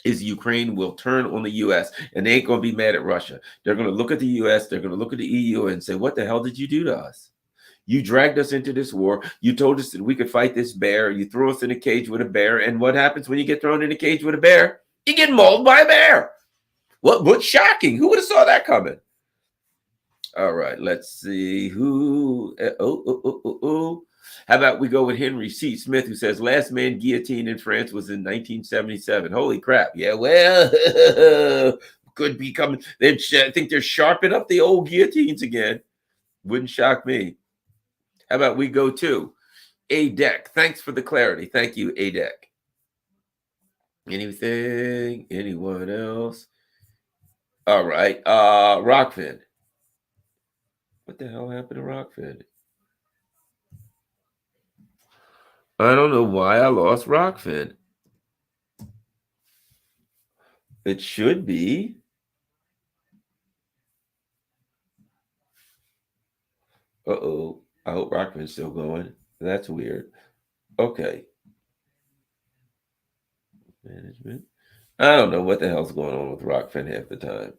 is Ukraine will turn on the U.S. and they ain't going to be mad at Russia. They're going to look at the U.S., they're going to look at the EU and say, what the hell did you do to us? You dragged us into this war. You told us that we could fight this bear. You threw us in a cage with a bear. And what happens when you get thrown in a cage with a bear? You get mauled by a bear. What's shocking? Who would have saw that coming? All right, let's see who. How about we go with Henry C. Smith, who says last man guillotined in France was in 1977. Holy crap. Yeah, well, could be coming. I think they're sharpening up the old guillotines again. Wouldn't shock me. How about we go to ADEC? Thanks for the clarity. Thank you, ADEC. Anything? Anyone else? All right. Rockfin. What the hell happened to Rockfin? I don't know why I lost Rockfin. It should be. Uh-oh. I hope Rockfin's still going. That's weird. Okay. Management. I don't know what the hell's going on with Rockfin half the time.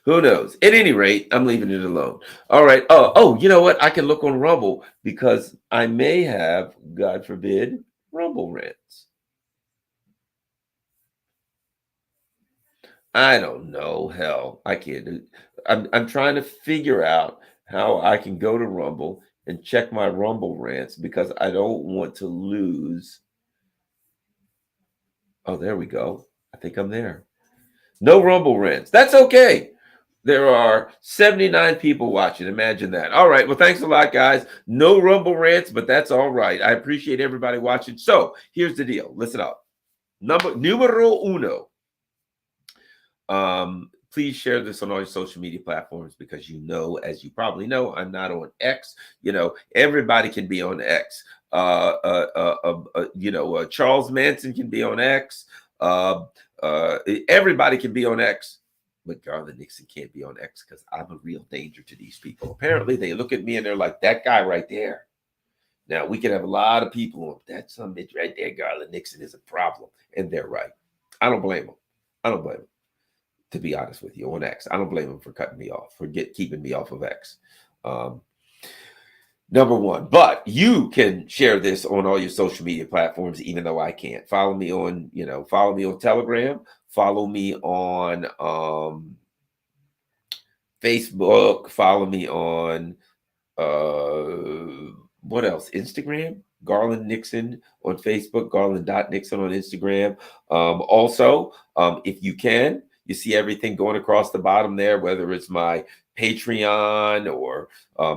Who knows? At any rate, I'm leaving it alone. All right. Oh, you know what? I can look on Rumble because I may have, God forbid, Rumble rants. I don't know. Hell, I can't do. I'm trying to figure out how I can go to Rumble and check my Rumble rants because I don't want to lose. Oh, there we go. I think I'm there. No Rumble rants. That's okay. There are 79 people watching. Imagine that. All right. Well, thanks a lot, guys. No Rumble rants, but that's all right. I appreciate everybody watching. So here's the deal. Listen up. Numero uno. Please share this on all your social media platforms because as you probably know, I'm not on X. Everybody can be on X. Charles Manson can be on X. Everybody can be on X. But Garland Nixon can't be on X because I'm a real danger to these people. Apparently, they look at me and they're like, that guy right there. Now, we can have a lot of people on. That some bitch right there, Garland Nixon, is a problem. And they're right. I don't blame them. To be honest with you, on X. I don't blame them for cutting me off, for keeping me off of X. Number one. But you can share this on all your social media platforms, even though I can't. Follow me on Telegram. Follow me on Facebook. Follow me on What else? Instagram, Garland Nixon on Facebook, Garland.Nixon on Instagram. Also, if you can, you see everything going across the bottom there, whether it's my Patreon or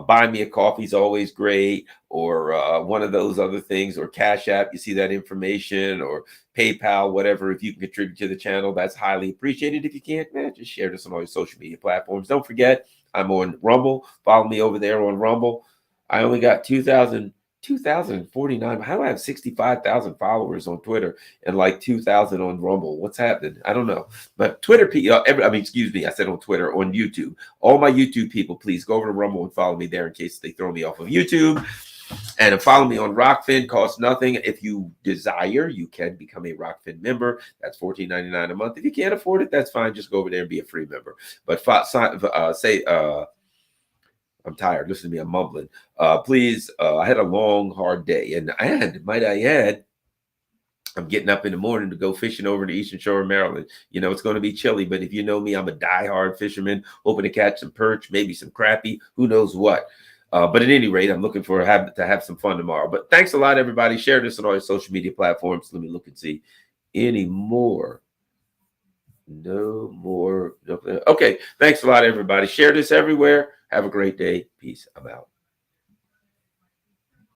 buy me a coffee is always great, or one of those other things, or Cash App. You see that information, or PayPal, whatever. If you can contribute to the channel, that's highly appreciated. If you can't, man, just share this on all your social media platforms. Don't forget, I'm on Rumble. Follow me over there on Rumble. I only got 2,049. How do I have 65,000 followers on Twitter and like 2,000 on Rumble? What's happening? I don't know. But Twitter, excuse me, I said on Twitter, on YouTube. All my YouTube people, please go over to Rumble and follow me there in case they throw me off of YouTube. And follow me on Rockfin. Costs nothing. If you desire, you can become a Rockfin member. That's $14.99 a month. If you can't afford it, that's fine. Just go over there and be a free member. But I'm tired. Listen to me. I'm mumbling. Please, I had a long, hard day. And might I add, I'm getting up in the morning to go fishing over in the Eastern Shore of Maryland. You know, it's going to be chilly, but if you know me, I'm a diehard fisherman, hoping to catch some perch, maybe some crappie, who knows what. But at any rate, I'm looking for to have some fun tomorrow. But thanks a lot, everybody. Share this on all your social media platforms. Let me look and see any more. No more. Okay. Thanks a lot, everybody. Share this everywhere. Have a great day. Peace. I'm out.